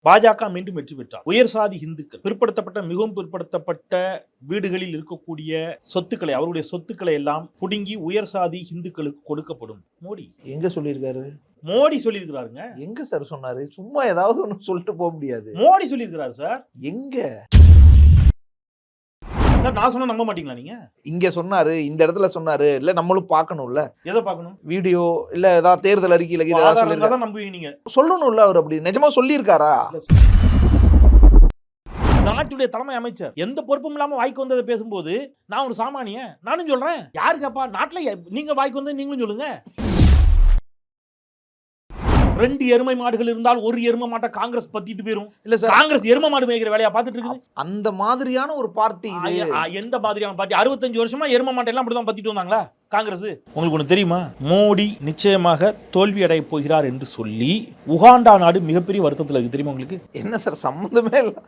பாஜக மீண்டும் வெற்றி பெற்றார். உயர் சாதி இந்துக்கள், பிற்படுத்தப்பட்ட மிகவும் பிற்படுத்தப்பட்ட வீடுகளில் இருக்கக்கூடிய சொத்துக்களை, அவருடைய சொத்துக்களை எல்லாம் புடுங்கி உயர் சாதி இந்துக்களுக்கு கொடுக்கப்படும். மோடி எங்க சொல்லியிருக்காரு? மோடி சொல்லியிருக்கிறாருங்க. எங்க சார் சொன்னாரு? சும்மா ஏதாவது ஒன்று சொல்லிட்டு போக முடியாது. மோடி சொல்லியிருக்கிறாரு சார். எங்க சார் நான் சொன்னா நம்ப மாட்டீங்களா நீங்க? இங்க சொன்னாரு, இந்த இடத்துல சொன்னாரு, இல்ல நம்மளும் பார்க்கணும்ல. எதை பார்க்கணும்? வீடியோ இல்ல ஏதாவது தேர்தல் அறிக்கையில ஏதாவது சொல்லிருக்காரு நம்புவீங்க நீங்க? சொல்லணும்ல. அவர் அப்படி நிஜமா சொல்லியிருக்காரா? நாட்டுடைய தலைமை அமைச்சர் எந்த பொறுப்பும் இல்லாம வாய்க்கு வந்ததை பேசும்போது நான் ஒரு சாமானியன், நானும் சொல்றேன். யாருக்கப்பா நாட்டுல நீங்க வாய்க்கு வந்து நீங்களும் சொல்லுங்க. 2 எருமை மாடுகள் இருந்தால் ஒரு எருமை மாட்டை காங்கிரஸ் பத்திட்டு போயிரும். இல்ல சார், காங்கிரஸ் எருமை மாடு மேய்க்கிற வேலையா பார்த்துட்டு இருக்குது. அந்த மாதிரியான ஒரு பார்ட்டி இது. எந்த மாதிரியான பார்ட்டி? 65 வருஷமா எருமை மாட்டை எல்லாம் அப்படிதான் பத்திட்டு வந்தாங்களா காங்கிரஸ்? உங்களுக்கு ஒண்ணு தெரியுமா? மோடி நிச்சயமாக தோல்வி அடைய போகிறார் என்று சொல்லி உகாண்டா நாடு மிகப்பெரிய வருத்தத்தில் இருக்கு. தெரியுமா உங்களுக்கு? என்ன சார் சம்பந்தமே இல்லை.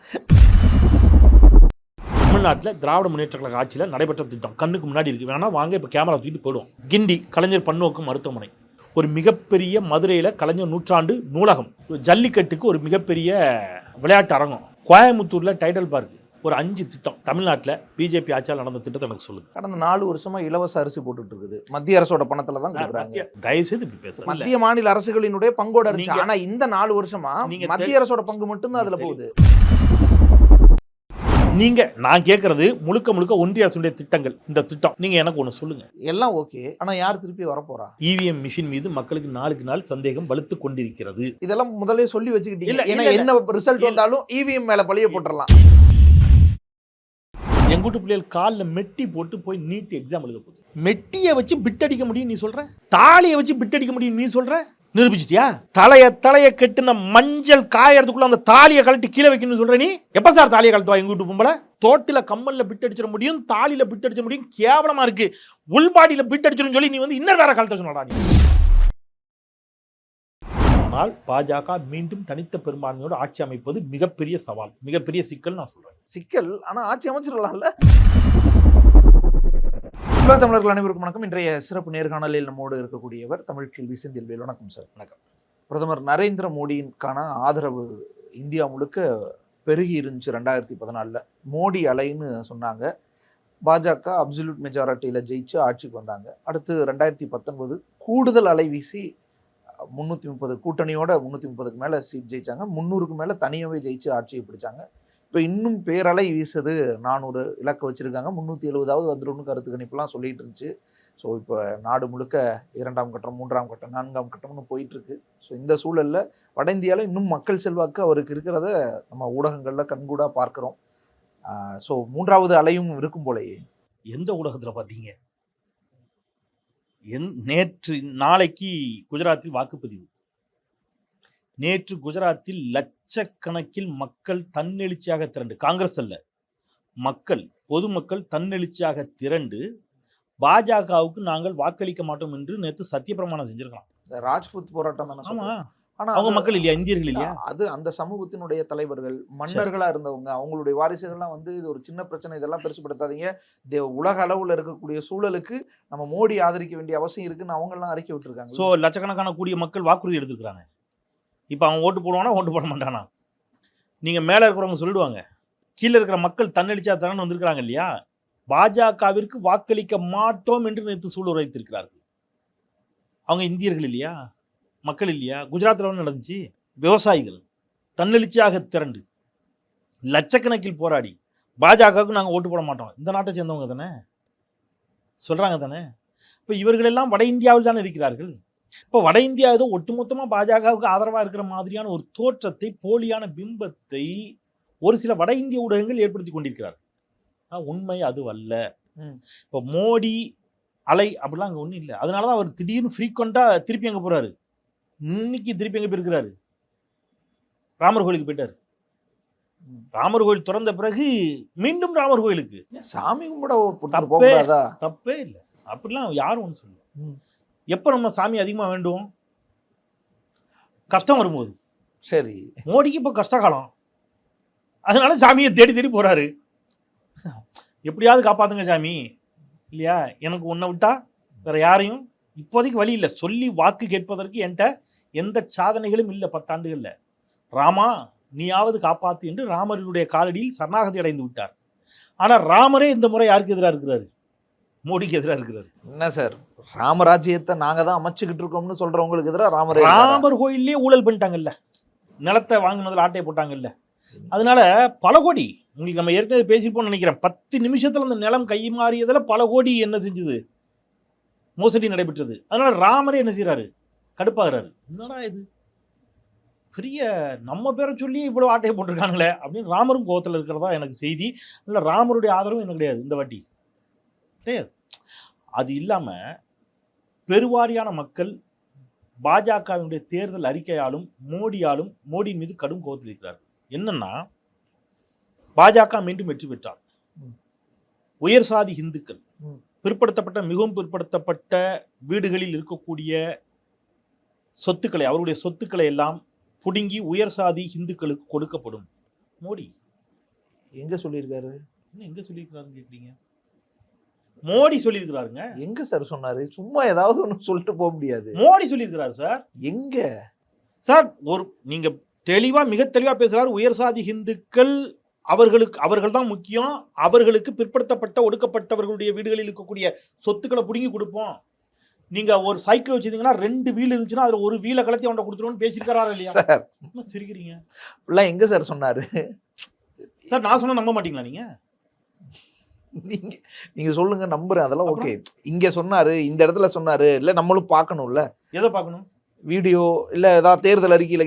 தமிழ்நாட்டில் திராவிட முன்னேற்ற கழக ஆட்சியில் நடைபெற்ற திட்டம் கண்ணுக்கு முன்னாடி இருக்கு. வேணா வாங்க இப்ப கேமரா தூக்கிட்டு போயிடுவோம். கிண்டி கலைஞர் பன்னோக்கு மருத்துவமனை, ஒரு மிகப்பெரிய மதுரையில் கலைஞர் நூற்றாண்டு நூலகம், ஜல்லிக்கட்டுக்கு ஒரு மிகப்பெரிய விளையாட்டு அரங்கம், கோயம்புத்தூரில் டைடல் பார்க், ஒரு 5 திட்டம் தமிழ்நாட்டில் பிஜேபி ஆட்சியால் நடந்த திட்டத்தை எனக்கு சொல்லுங்க. கடந்த 4 வருஷமா இலவச அரிசி போட்டுட்டு இருக்குது. மத்திய அரசோட பணத்துல தான் கொடுக்குறாங்க. தயவு செய்து இப்படி பேசுறேன். மத்திய மாநில அரசுகளினுடைய பங்கோட அரிசி. ஆனா இந்த 4 வருஷமா மத்திய அரசோட பங்கு மட்டும் தான் அதுல போகுது. நீங்க நான் கேட்கறது முழுக்க முழுக்க ஒன்றிய அரசுடைய திட்டங்கள். இந்த திட்டம் நீங்க எனக்கு ஒண்ணு சொல்லுங்க. எல்லாம் ஓகே, ஆனா யார் திருப்பி வரப்போறா? இவிஎம் மிஷின் மீது மக்களுக்கு நாளுக்கு நாள் சந்தேகம் வலுத்து கொண்டிருக்கிறது. இதெல்லாம் முதலே சொல்லி வச்சுக்கிட்டீங்க. ஏன்னா என்ன ரிசல்ட் வந்தாலும் இவிஎம் மேல பழிய போட்டுறலாம். எங்க வீட்டு பிள்ளைகள் காலில் மெட்டி போட்டு போய் நீட் எக்ஸாம் எழுத போகுது. மெட்டியை வச்சு பிட் அடிக்க முடியும் நீ சொல்ற, தாலியை வச்சு பிட் அடிக்க முடியும் நீ சொல்ற. நிரூபிச்சிட்டியா? தலைய கெட்டுன மஞ்சள் காயறதுக்குள்ள அந்த தாலியை கழட்டி கீழே வைக்கணும்னு சொல்ற நீ. எப்ப சார் தாலியை கழட்டுவா? எங்க வீட்டு பொம்பளை தோட்டில கம்மல்ல பிட் அடிச்சிட முடியும், தாலியில பிட் அடிச்ச முடியும். கேவலமா இருக்கு. உள்பாடியில பிட் அடிச்சிடும் சொல்லி நீ வந்து இன்னும் வேற கழட்ட சொன்னடா நீ. ஆனால் பாஜக மீண்டும் தனித்த பெரும்பான்மையோடு ஆட்சி அமைப்பது மிகப்பெரிய சவால், மிகப்பெரிய சிக்கல். நான் சொல்றேன் சிக்கல், ஆனா ஆட்சி அமைச்சிடலாம்ல. உலக தமிழர்கள் அனைவருக்கும் வணக்கம். இன்றைய சிறப்பு நேர்காணலில் நம்மோடு இருக்கக்கூடியவர் தமிழ் கேள்வி செந்தில்வேல். வணக்கம் சார். வணக்கம். பிரதமர் நரேந்திர மோடிக்கான ஆதரவு இந்தியா முழுக்க பெருகி இருந்துச்சு 2014. மோடி அலைன்னு சொன்னாங்க. பாஜக அப்சல்யூட் மெஜாரிட்டியில் ஜெயிச்சு ஆட்சிக்கு வந்தாங்க. அடுத்து 2019 கூடுதல் அலை வீசி 330 கூட்டணியோட 330க்கு மேலே சீட் ஜெயிச்சாங்க. 300க்கு மேலே தனியாகவே ஜெயிச்சு ஆட்சியை பிடிச்சாங்க. இப்போ இன்னும் பேரலை வீசுது. 400 இலக்கு வச்சுருக்காங்க. 370 வந்துடும் கருத்து கணிப்புலாம் சொல்லிட்டு இருந்துச்சு. ஸோ இப்போ நாடு முழுக்க 2ஆம் கட்டம், 3ஆம் கட்டம், 4ஆம் கட்டம்னு போயிட்டுருக்கு. ஸோ இந்த சூழலில் வட இந்தியாவில் இன்னும் மக்கள் செல்வாக்கு அவருக்கு இருக்கிறத நம்ம ஊடகங்களில் கண்கூடாக பார்க்குறோம். ஸோ 3வது அலையும் இருக்கும் போலயே. எந்த ஊடகத்தில் பார்த்தீங்க? நேற்று நாளைக்கு குஜராத்தில் வாக்குப்பதிவு. நேற்று குஜராத்தில் லட்சக்கணக்கில் மக்கள் தன்னெழுச்சியாக திரண்டு, காங்கிரஸ் அல்ல, மக்கள், பொதுமக்கள் தன்னெழுச்சியாக திரண்டு பாஜகவுக்கு நாங்கள் வாக்களிக்க மாட்டோம் என்று நேற்று சத்தியப்பிரமாணம் செஞ்சிருக்கலாம். ராஜ்புத் போராட்டம் தானே. ஆமா, ஆனா அவங்க மக்கள் இல்லையா, இந்தியர்கள் இல்லையா? அது அந்த சமூகத்தினுடைய தலைவர்கள், மன்னர்களா இருந்தவங்க, அவங்களுடைய வாரிசுகள்லாம் வந்து இது ஒரு சின்ன பிரச்சனை, இதெல்லாம் பெருசுப்படுத்தாதீங்க, உலக அளவுல இருக்கக்கூடிய சூழலுக்கு நம்ம மோடி ஆதரிக்க வேண்டிய அவசியம் இருக்குன்னு அவங்க எல்லாம் அறிக்கை விட்டுருக்காங்க. ஸோ லட்சக்கணக்கான கூடிய மக்கள் வாக்குறுதி எடுத்துருக்காங்க. இப்போ அவன் ஓட்டு போடுவானா ஓட்டு போட மாட்டானா? நீங்கள் மேலே இருக்கிறவங்க சொல்லிடுவாங்க, கீழே இருக்கிற மக்கள் தன்னெழுச்சியா தரன்னு வந்திருக்கிறாங்க இல்லையா? பாஜகவிற்கு வாக்களிக்க மாட்டோம் என்று நேற்று சூழல் வைத்திருக்கிறார்கள். அவங்க இந்தியர்கள் இல்லையா, மக்கள் இல்லையா? குஜராத்தில் நடந்துச்சு. விவசாயிகள் தன்னெழுச்சியாக திரண்டு லட்சக்கணக்கில் போராடி பாஜகவுக்கு நாங்கள் ஓட்டு போட மாட்டோம், இந்த நாட்டை சேர்ந்தவங்க தானே சொல்கிறாங்க தானே. இப்போ இவர்களெல்லாம் வட இந்தியாவில் தானே இருக்கிறார்கள். இப்போ வட இந்தியா ஏதோ ஒட்டுமொத்தமாக பாஜகவுக்கு ஆதரவாக இருக்கிற மாதிரியான ஒரு தோற்றத்தை, போலியான பிம்பத்தை ஒரு சில வட இந்திய ஊடகங்கள் ஏற்படுத்தி கொண்டிருக்கிறார். உண்மை அது அல்ல. இப்போ மோடி அலை அப்படிலாம் அங்கே ஒன்றும் இல்லை. அதனால தான் அவர் திடீர்னு ஃப்ரீக்வெண்ட்டாக திருப்பி அங்கே போகிறாரு. இன்னைக்கு திருப்பி எங்கே போயிருக்கிறாரு? ராமர் கோயிலுக்கு போயிட்டார். ராமர் கோயில் திறந்த பிறகு மீண்டும் ராமர் கோயிலுக்கு. சாமி கும்பிட தப்பே இல்லை, அப்படிலாம் யாரும் ஒன்றும் சொல்ல. எப்போ நம்ம சாமி அதிகமாக வேண்டும்? கஷ்டம் வரும்போது. சரி, மோடிக்கு இப்போ கஷ்ட காலம், அதனால சாமியை தேடி தேடி போகிறாரு. எப்படியாவது காப்பாற்றுங்க சாமி இல்லையா? எனக்கு உன்னை விட்டா வேற யாரையும் இப்போதைக்கு வழி இல்லை. சொல்லி வாக்கு கேட்பதற்கு என்கிட்ட எந்த சாதனைகளும் இல்லை 10 ஆண்டுகளில். ராமா நீயாவது காப்பாத்து என்று ராமருடைய காலடியில் சரணாகதி அடைந்து விட்டார். ஆனா ராமரே இந்த முறை யாருக்கு எதிராக இருக்கிறாரு? மோடிக்கு எதிராக இருக்கிறாரு. என்ன சார், ராமராஜ்யத்தை நாங்க தான் அமைச்சுக்கிட்டு இருக்கோம்னு சொல்றவங்களுக்கு எதிராக ராமரே ராமர் கோயிலே ஊழல் பண்ணிட்டாங்கல்ல, நிலத்தை வாங்கினதுல ஆட்டையை போட்டாங்கல்ல. அதனால பல கோடி, உங்களுக்கு நம்ம ஏற்கனவே பேசிப்போம்னு நினைக்கிறேன், 10 நிமிஷத்துல அந்த நிலம் கை மாறியதுல பல கோடி என்ன செஞ்சது, மோசடி நடைபெற்றது. அதனால ராமரே என்ன செய்யறாரு, கடுப்பாகிறாரு. என்னடா இது பெரிய நம்ம பேரை சொல்லி இவ்வளவு ஆட்டையை போட்டிருக்காங்களே அப்படின்னு ராமரும் கோவத்தில் இருக்கிறதா எனக்கு செய்தி. இல்லை, ராமருடைய ஆதரவும் எனக்கு கிடையாது இந்த வாட்டி, கிடையாது. அது இல்லாம பெருவாரியான மக்கள் பாஜகவினுடைய தேர்தல் அறிக்கையாலும் மோடியின் மீது கடும் கோபத்தில் இருக்கிறார்கள். என்னன்னா, பாஜக மீண்டும் வெற்றி பெற்றார். உயர் சாதி இந்துக்கள், பிற்படுத்தப்பட்ட மிகவும் பிற்படுத்தப்பட்ட வீடுகளில் இருக்கக்கூடிய சொத்துக்களை, அவருடைய சொத்துக்களை எல்லாம் புடுங்கி உயர் சாதி இந்துக்களுக்கு கொடுக்கப்படும். மோடி எங்க சொல்லியிருக்காரு? எங்க சொல்லியிருக்கிறாருன்னு கேட்குறீங்க? மோடி சொல்லியிருக்கிறாருங்க. எங்க சார் சொன்னாரு? சும்மா ஏதாவது ஒன்று சொல்லிட்டு போக முடியாது. மோடி சொல்லியிருக்கிறாரு சார். எங்க சார்? நீங்க தெளிவா, மிக தெளிவா பேசுறாரு. உயர் சாதி இந்துக்கள் அவர்கள் தான் முக்கியம், அவர்களுக்கு பிற்படுத்தப்பட்ட ஒடுக்கப்பட்டவர்களுடைய வீடுகளில் இருக்கக்கூடிய சொத்துக்களை புடுங்கி கொடுப்போம். நீங்க ஒரு சைக்கிள் வச்சிருந்தீங்கன்னா 2 வீல் இருந்துச்சுன்னா அதுல ஒரு வீலை கலத்தி அவன் கொடுத்துருவோம்னு பேசியிருக்காரா இல்லையா? சார் சிரிக்கிறீங்க. எங்க சார் சொன்னாரு? சார் நான் சொன்னா நம்ப மாட்டீங்களா நீங்க? நீங்க சொல்லுங்க, நம்புறேன், அதெல்லாம் ஓகே. இங்க சொன்னாரு, இந்த இடத்துல சொன்னாரு, இல்ல நம்மளும் பார்க்கணும்ல. எதை பார்க்கணும்? வீடியோ இல்ல ஏதாவது தேர்தல் அறிக்கையில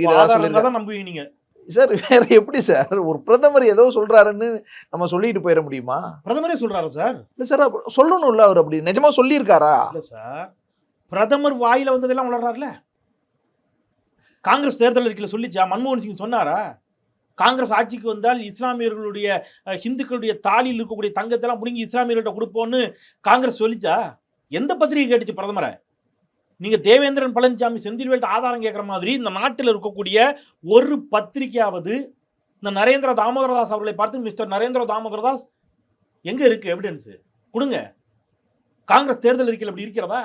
தான் நம்புவீங்க நீங்க சார்? வேற எப்படி சார்? ஒரு பிரதமர் ஏதோ சொல்றாருன்னு நம்ம சொல்லிட்டு போயிட முடியுமா? பிரதமரே சொல்றாரு சார். இல்ல சார், சொல்லணும்ல, அவர் அப்படி நிஜமா சொல்லியிருக்காரா? இல்ல சார், பிரதமர் வாயில வந்ததெல்லாம் வளர்றாருல. காங்கிரஸ் தேர்தல் அறிக்கையில சொல்லிச்சா? மன்மோகன் சிங் சொன்னாரா? காங்கிரஸ் ஆட்சிக்கு வந்தால் இஸ்லாமியர்களுடைய ஹிந்துக்களுடைய தாலியில் இருக்கக்கூடிய தங்கத்தெல்லாம் பிடிங்கி இஸ்லாமியர்கள்ட்ட கொடுப்போன்னு காங்கிரஸ் சொல்லிச்சா? எந்த பத்திரிகை கேட்டுச்சு பிரதமரை? நீங்க தேவேந்திரன் பழனிசாமி செந்தில்வேல்ட்ட ஆதாரம் கேட்குற மாதிரி இந்த நாட்டில் இருக்கக்கூடிய ஒரு பத்திரிகையாவது இந்த நரேந்திர தாமோதரதாஸ் அவர்களை பார்த்து, மிஸ்டர் நரேந்திர தாமோதரதாஸ் எங்க இருக்கு எவிடன்ஸ் கொடுங்க. காங்கிரஸ் தேர்தல் அறிக்கையில் அப்படி இருக்கிறதா?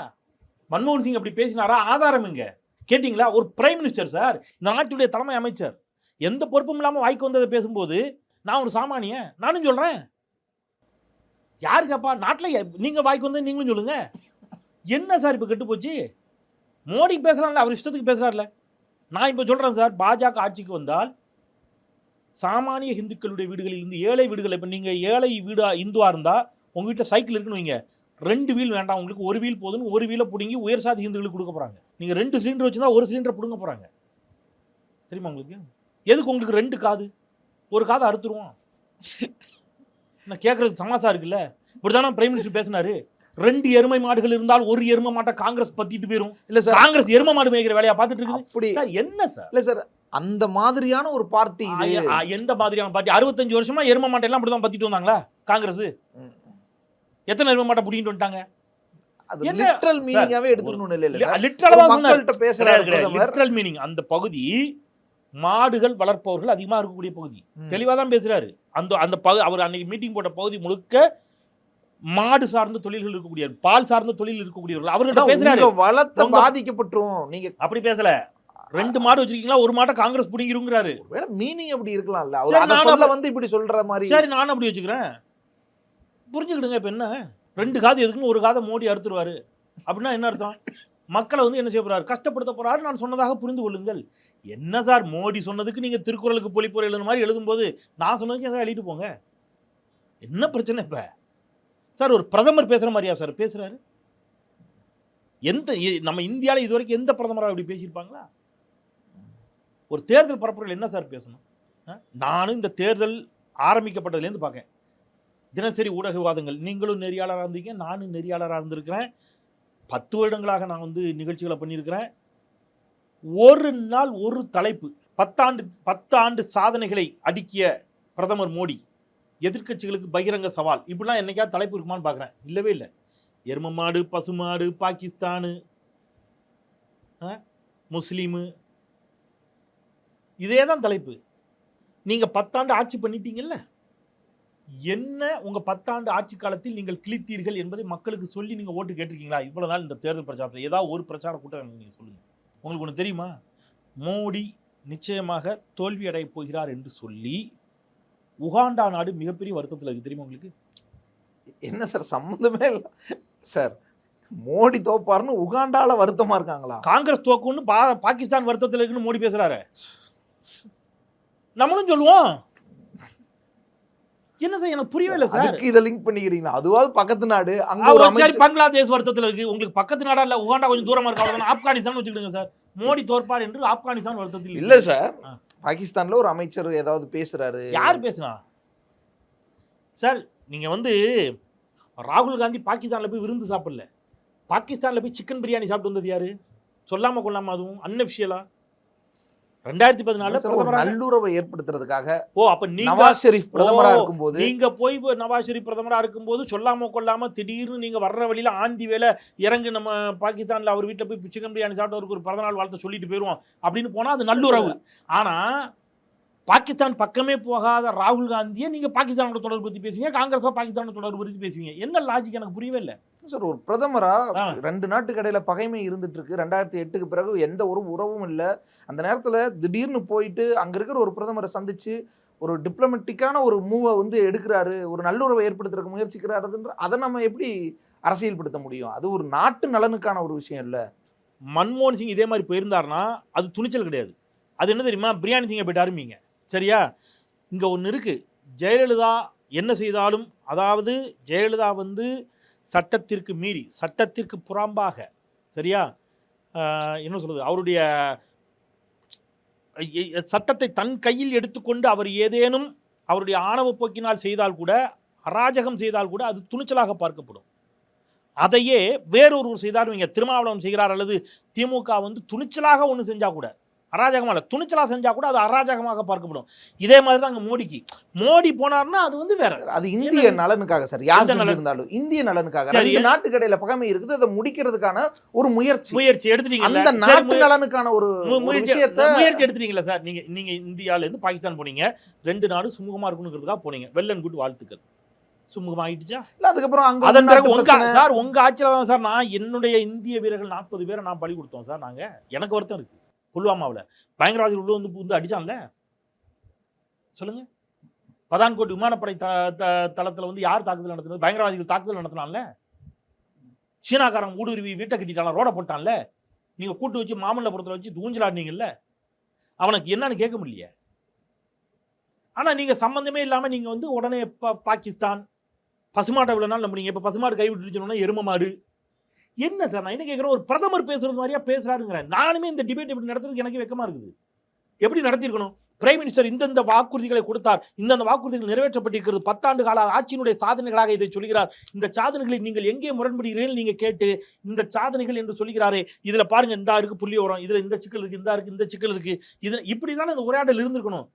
மன்மோகன் சிங் அப்படி பேசினாரா? ஆதாரம் எங்க கேட்டீங்களா? ஒரு பிரைம் மினிஸ்டர் சார், இந்த நாட்டுடைய தலைமை அமைச்சர், எந்த பொறுப்பும் இல்லாமல் வாய்க்கு வந்ததை பேசும்போது நான் ஒரு சாமானிய, நானும் சொல்றேன். யாருக்கப்பா நாட்டில் நீங்க வாய்க்கு வந்து நீங்களும் சொல்லுங்க. என்ன சார் இப்போ கெட்டு போச்சு? மோடி பேசுறாருல, அவர் இஷ்டத்துக்கு பேசுறாருல. நான் இப்போ சொல்றேன் சார், பாஜக ஆட்சிக்கு வந்தால் சாமானிய இந்துக்களுடைய வீடுகளில் இருந்து ஏழை வீடுகள், இப்போ நீங்க ஏழை வீடா இந்துவா இருந்தா உங்க வீட்டில் சைக்கிள் இருக்குன்னு வைங்க, 2 வீல் வேண்டாம் உங்களுக்கு, 1 வீல் போதுன்னு 1 வீலை பிடுங்கி உயர் சாதி இந்துக்களுக்கு கொடுக்க போறாங்க. நீங்க 2 சிலிண்டர் வச்சுருந்தா 1 சிலிண்டரை பிடுங்க போறாங்க. தெரியுமா உங்களுக்கு? எதுக்கு உங்களுக்கு 2 காது? ஒரு காதை அறுத்துருவோம். நான் கேட்கறதுக்கு சமாசா இருக்குல்ல. இப்படிதானே பிரைம் மினிஸ்டர் பேசினாரு. 2 எருமை மாடுகள் இருந்தால் 1 எருமை மாட்டை காங்கிரஸ் பத்திட்டு போயிரும். இல்ல சார், காங்கிரஸ் எருமை மாடு மேய்க்கிற வேலையா பார்த்துட்டு இருக்கு. அப்படி சார் என்ன சார்? இல்ல சார், அந்த மாதிரியான ஒரு பார்ட்டி இது. எந்த மாதிரியான பார்ட்டி? 65 வருஷமா எருமை மாட்டை எல்லாம் அப்படிதான் பத்திட்டு வந்தாங்களா காங்கிரஸ்? எத்தனை எருமை மாட்டை புடிங்கிட்டு வந்துட்டாங்க? அது லிட்டரல் மீனிங்காவே எடுத்துக்கணும் இல்ல? லிட்டரலா மக்கள்கிட்ட பேசுறாரு. லிட்டரல் மீனிங் அந்த பகுதி மாடுகள் வளர்ப்பவர்கள் அதிகமா இருக்கக்கூடிய பகுதி. தெளிவா தான் பேசுறாரு. அந்த அவர் அன்னைக்கு மீட்டிங் போட்ட பகுதி முழுக்க மாடு சார்ந்த தொழில்கள் இருக்கக்கூடிய, பால் சார்ந்த தொழில் இருக்கக்கூடியவர்கள் அவர்கிட்ட பேசுறாரு. வளத்தை பாதிக்கப்பட்டுரும். நீங்க அப்படி பேசல. 2 மாடு வச்சிருக்கீங்களா, 1 மாட்டை காங்கிரஸ் புடிங்கிருங்கிறாரு. வேற மீனிங் அப்படி இருக்கலாம்ல. அவர் அத சொல்ல வந்து இப்படி சொல்ற மாதிரி. சரி, நானும் அப்படி வச்சுக்கிறேன். புரிஞ்சுக்கிடுங்க. இப்ப என்ன 2 காது எதுக்குன்னு 1 காதை மோடி அறுத்துருவாரு அப்படின்னா என்ன அர்த்தம்? மக்களை வந்து என்ன செய்ய போறாரு? கஷ்டப்படுத்த போறாரு. நான் சொன்னதாக புரிந்து கொள்ளுங்கள். என்ன சார், மோடி சொன்னதுக்கு நீங்க திருக்குறளுக்கு பொலிப்புரை எழுதுன மாதிரி எழுதும்போது நான் சொன்னதுக்கு எதாவது எழுதிட்டு போங்க. என்ன பிரச்சனை இப்ப? சார், ஒரு பிரதமர் பேசுற மாதிரியா சார் பேசுறாரு? நம்ம இந்தியாவில் இதுவரைக்கும் எந்த பிரதமராக இப்படி பேசியிருப்பாங்களா? ஒரு தேர்தல் பரப்புரையில் என்ன சார் பேசணும்? நானும் இந்த தேர்தல் ஆரம்பிக்கப்பட்டதுலேருந்து பார்க்கேன். தினசரி ஊடக விவாதங்கள், நீங்களும் நெறியாளராக இருந்தீங்க, நானும் நெறியாளராக இருந்திருக்கிறேன். 10 வருடங்களாக நான் வந்து நிகழ்ச்சிகளை பண்ணியிருக்கிறேன். ஒரு நாள் ஒரு தலைப்பு, 10 ஆண்டு சாதனைகளை அடுக்கிய பிரதமர் மோடி, எதிர்க்கட்சிகளுக்கு பகிரங்க சவால், இப்படிலாம் என்னைக்காவது தலைப்பு இருக்குமான்னு பார்க்குறேன். இல்லவே இல்லை. எரும மாடு, பசுமாடு, பாகிஸ்தானு, முஸ்லீமு, இதே தான் தலைப்பு. நீங்கள் 10 ஆண்டு ஆட்சி பண்ணிட்டீங்கல்ல, என்ன உங்கள் 10 ஆண்டு ஆட்சி காலத்தில் நீங்கள் கிழித்தீர்கள் என்பதை மக்களுக்கு சொல்லி நீங்கள் ஓட்டு கேட்டிருக்கீங்களா? இவ்வளோ நாள் இந்த தேர்தல் பிரச்சாரத்தில் ஏதாவது ஒரு பிரச்சார கூட்டம் நீங்கள் சொல்லுங்கள். உங்களுக்கு ஒன்று தெரியுமா? மோடி நிச்சயமாக தோல்வி அடைய போகிறார் என்று சொல்லி உகாண்டா நாடு மிகப்பெரிய வருத்தத்தில் இருக்கு. தெரியுமா உங்களுக்கு? என்ன சார் சம்மந்தமே இல்லை சார். மோடி தோப்பாருன்னு உகாண்டால வருத்தமா இருக்காங்களா? காங்கிரஸ் தோக்குன்னு பாகிஸ்தான் வருத்தத்தில் இருக்குன்னு மோடி பேசுறாரு. நம்மளும் சொல்லுவோம். என்ன சார் எனக்கு புரியவே இல்லை சார். அதுக்கு இதை லிங்க் பண்ணிக்கிறீங்களா? அதுவாவது பக்கத்து நாடு, அங்க ஒரு சரி பங்களாதேஷ் வருத்தத்தில் இருக்கு. உங்களுக்கு பக்கத்து நாடா இல்ல, உகாண்டா கொஞ்சம் தூரமா இருக்கு, ஆப்கானிஸ்தான் வச்சுக்கிடுங்க சார். மோடி தோற்பார் என்று ஆப்கானிஸ்தான் வருத்தத்தில் இல்ல சார். பாகிஸ்தான்ல ஒரு அமைச்சர் ஏதாவது பேசுறாரு. யார் பேசுனா சார்? நீங்க வந்து ராகுல் காந்தி பாகிஸ்தான்ல போய் விருந்து சாப்பிடல, பாகிஸ்தான்ல போய் சிக்கன் பிரியாணி சாப்பிட்டு வந்தது யாரு? சொல்லாம கொள்ளாம, அதுவும் அன்அஃபிஷியலா 2014 நல்லுறவை ஏற்படுத்துறதுக்காக. அப்ப நீங்க நவாஸ் ஷெரீப் பிரதமரா இருக்கும்போது, நீங்க போய் நவாஸ் ஷெரீப் பிரதமரா இருக்கும்போது சொல்லாம கொள்ளாம திடீர்னு நீங்க வர்ற வழியில ஆண்டி வேலை இறங்கு நம்ம பாகிஸ்தான்ல அவர் வீட்டுல போய் சிக்கன் பிரியாணி சாப்பிட்டு அவருக்கு ஒரு பிறந்தநாள் வாழ்த்து சொல்லிட்டு போயிருவோம் அப்படின்னு போனா அது நல்லுறவு. ஆனா பாகிஸ்தான் பக்கமே போகாத ராகுல் காந்தியை நீங்க பாகிஸ்தானோட தொடர்பு பத்தி பேசுவீங்க, காங்கிரஸ் பாகிஸ்தானோட தொடர்பு பத்தி பேசுவீங்க. என்ன லாஜிக் எனக்கு புரியவே இல்லை சார். ஒரு பிரதமரா 2 நாட்டுக்கு இடையில பகைமை இருந்துட்டு இருக்கு. 2008க்கு பிறகு எந்த ஒரு உறவும் இல்லை. அந்த நேரத்துல திடீர்னு போயிட்டு அங்க இருக்கிற ஒரு பிரதமரை சந்திச்சு ஒரு டிப்ளமேட்டிக்கான ஒரு மூவை வந்து எடுக்கிறாரு, ஒரு நல்லுறவை ஏற்படுத்துறதுக்கு முயற்சிக்கிறாருன்ற அதை நம்ம எப்படி அரசியல்படுத்த முடியும்? அது ஒரு நாட்டு நலனுக்கான ஒரு விஷயம் இல்ல. மன்மோகன் சிங் இதே மாதிரி போயிருந்தாருன்னா அது துணிச்சல் கிடையாது. அது என்ன தெரியுமா? பிரியாணி திங்க போயிட்டு ஆரம்பிங்க. சரியா? இங்க ஒன்று இருக்கு. ஜெயலலிதா என்ன செய்தாலும், அதாவது ஜெயலலிதா வந்து சட்டத்திற்கு மீறி, சட்டத்திற்கு புறம்பாக, சரியா, என்ன சொல்றது, அவருடைய சட்டத்தை தன் கையில் எடுத்துக்கொண்டு அவர் ஏதேனும் அவருடைய ஆணவ போக்கினால் செய்தால் கூட, அராஜகம் செய்தால் கூட அது துணிச்சலாக பார்க்கப்படும். அதையே வேறொருவர் செய்தாலும், இங்கே திருமாவளவன் செய்கிறார் அல்லது திமுக வந்து துணிச்சலாக ஒன்று செஞ்சா கூட, அராஜகமாக இல்லை, துணிச்சலாக செஞ்சா கூட அது அராஜகமாக பார்க்கப்படும். இதே மாதிரி தான் அங்கே மோடி போனார்னா அது வந்து வேற. அது இந்திய நலனுக்காக சார். யார் இருந்தாலும் இந்திய நலனுக்காக. 2 நாட்டுக்கு இடையில பகைமை இருக்குது, அதை முடிக்கிறதுக்கான ஒரு முயற்சி எடுத்துட்டீங்க. அந்த நாட்டு நலனுக்கான ஒரு முயற்சி எடுத்துட்டீங்களா சார்? நீங்க இந்தியால இருந்து பாகிஸ்தான் போனீங்க, 2 நாடு சுமூகமா இருக்கணுங்கிறதுக்காக போனீங்க. வெல் அண்ட் குட், வாழ்த்துக்கள். சுமூகமா ஆயிடுச்சா? அதுக்கப்புறம் உங்க ஆட்சியில தான் சார் நான் என்னுடைய இந்திய வீரர்கள் 40 பேரை நான் பலி கொடுத்தோம் சார். நாங்க எனக்கு வருத்தம் இருக்கு. புல்வாமாவில் பயங்கரவாதிகள் உள்ள வந்து அடிச்சான்ல, சொல்லுங்க. பதான்கோட் விமானப்படை தளத்தில் வந்து யார் தாக்குதல் நடத்தினது? பயங்கரவாதிகள் தாக்குதல் நடத்தினான்ல. சீனாக்காரன் ஊடுருவி வீட்டை கட்டிட்டான், ரோட போட்டான்ல. நீங்க கூட்டு வச்சு மாமல்லபுரத்தில் வச்சு தூஞ்சலாடினீங்கல்ல. அவனுக்கு என்னன்னு கேட்க முடியல. ஆனா நீங்க சம்பந்தமே இல்லாம நீங்க வந்து உடனே பாகிஸ்தான் பசுமாட்டை இவ்வளவு நாள் நம்புறீங்க, இப்ப பசுமாடு கைவிட்டுருச்சோன்னா எரும மாடு. என்ன சார் நான் என்ன கேட்குறேன்? ஒரு பிரதமர் பேசுறது மாதிரியா பேசுறாருங்கிறேன். நானுமே இந்த டிபேட் எப்படி நடத்துறதுக்கு எனக்கு வெக்கமா இருக்குது. எப்படி நடத்திருக்கணும்? பிரைம் மினிஸ்டர் இந்தந்த வாக்குறுதிகளை கொடுத்தார், இந்தந்த வாக்குறுதிகள் நிறைவேற்றப்பட்டிருக்கிறது, 10 ஆண்டு கால ஆட்சியினுடைய சாதனைகளாக இதை சொல்கிறார். இந்த சாதனைகளை நீங்கள் எங்கே முரண்படுகிறீர்கள் நீங்க கேட்டு, இந்த சாதனைகள் என்று சொல்கிறாரே, இதுல பாருங்க இந்த இருக்கு புள்ளி வரும், இதுல இந்த சிக்கல் இருக்கு, இந்த சிக்கல் இருக்கு, இது இப்படிதானே இந்த உரையாடல் இருந்திருக்கணும்.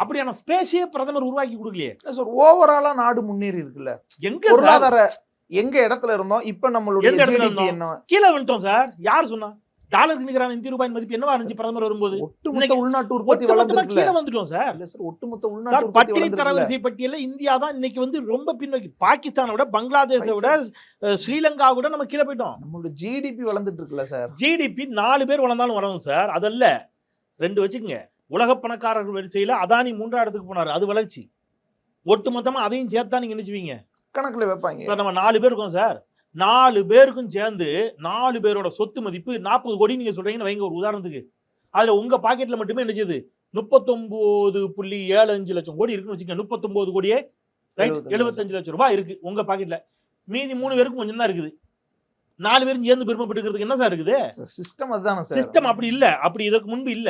அப்படியான ஸ்பேஸே பிரதமர் உருவாக்கி கொடுக்கலையே சார். ஓவராலா நாடு முன்னேறி இருக்குல்ல. எங்க பொருளாதார எங்க இடத்துல இருந்தோம், இப்ப நம்மளுடைய கீழே வந்துட்டோம் சார். யார் சொன்னா? டாலருக்கு நிகரான இந்திய ரூபாயின் மதிப்பு என்னவா இருந்துச்சு பிரதமர் வரும்போது? ஒட்டுமொத்த உள்நாட்டு உற்பத்தி வளர்ந்துருக்கு. கீழே வந்துட்டோம் சார். இல்ல சார், ஒட்டுமொத்த உள்நாட்டு பட்டினி தரவரிசை பட்டியல இந்தியா தான் இன்னைக்கு வந்து ரொம்ப பின்னோக்கி. பாகிஸ்தானை விட, பங்களாதேஷை விட, ஸ்ரீலங்கா விட நம்ம கீழே போயிட்டோம். நம்மளோட ஜிடிபி வளர்ந்துட்டு இருக்குல்ல சார். ஜிடிபி 4 பேர் வளர்ந்தாலும் வரணும் சார். அதல்ல 2 வச்சுக்கோங்க. உலக பணக்காரர்கள் வரிசையில் அதானி 3ஆம் இடத்துக்கு போனார், அது வளர்ச்சி. ஒட்டுமொத்தமா அதையும் சேர்த்தா நீங்க நினைச்சுவீங்க கணக்குல வைப்பாங்க சார். நம்ம 4 பேர் இருக்கோம் சார். 4 பேருக்கும் சேர்ந்து 4 பேரோட சொத்து மதிப்பு 40 கோடி நீங்க சொல்றீங்கன்னு வைங்க ஒரு உதாரணத்துக்கு. அதுல உங்க பாக்கெட்ல மட்டுமே என்ன செய்யுது? 39.75 லட்சம் கோடி இருக்குன்னு வச்சுக்கோங்க. 39 கோடியே 75 லட்சம் ரூபாய் இருக்கு உங்க பாக்கெட்ல. மீதி 3 பேருக்கும் கொஞ்சம் தான் இருக்குது. 4 பேரும் சேர்ந்து பெருமைப்பட்டுக்கிறதுக்கு என்ன சார் இருக்குது? சிஸ்டம் அதுதானே சார். சிஸ்டம் அப்படி இல்ல. அப்படி இதற்கு முன்பு இல்ல.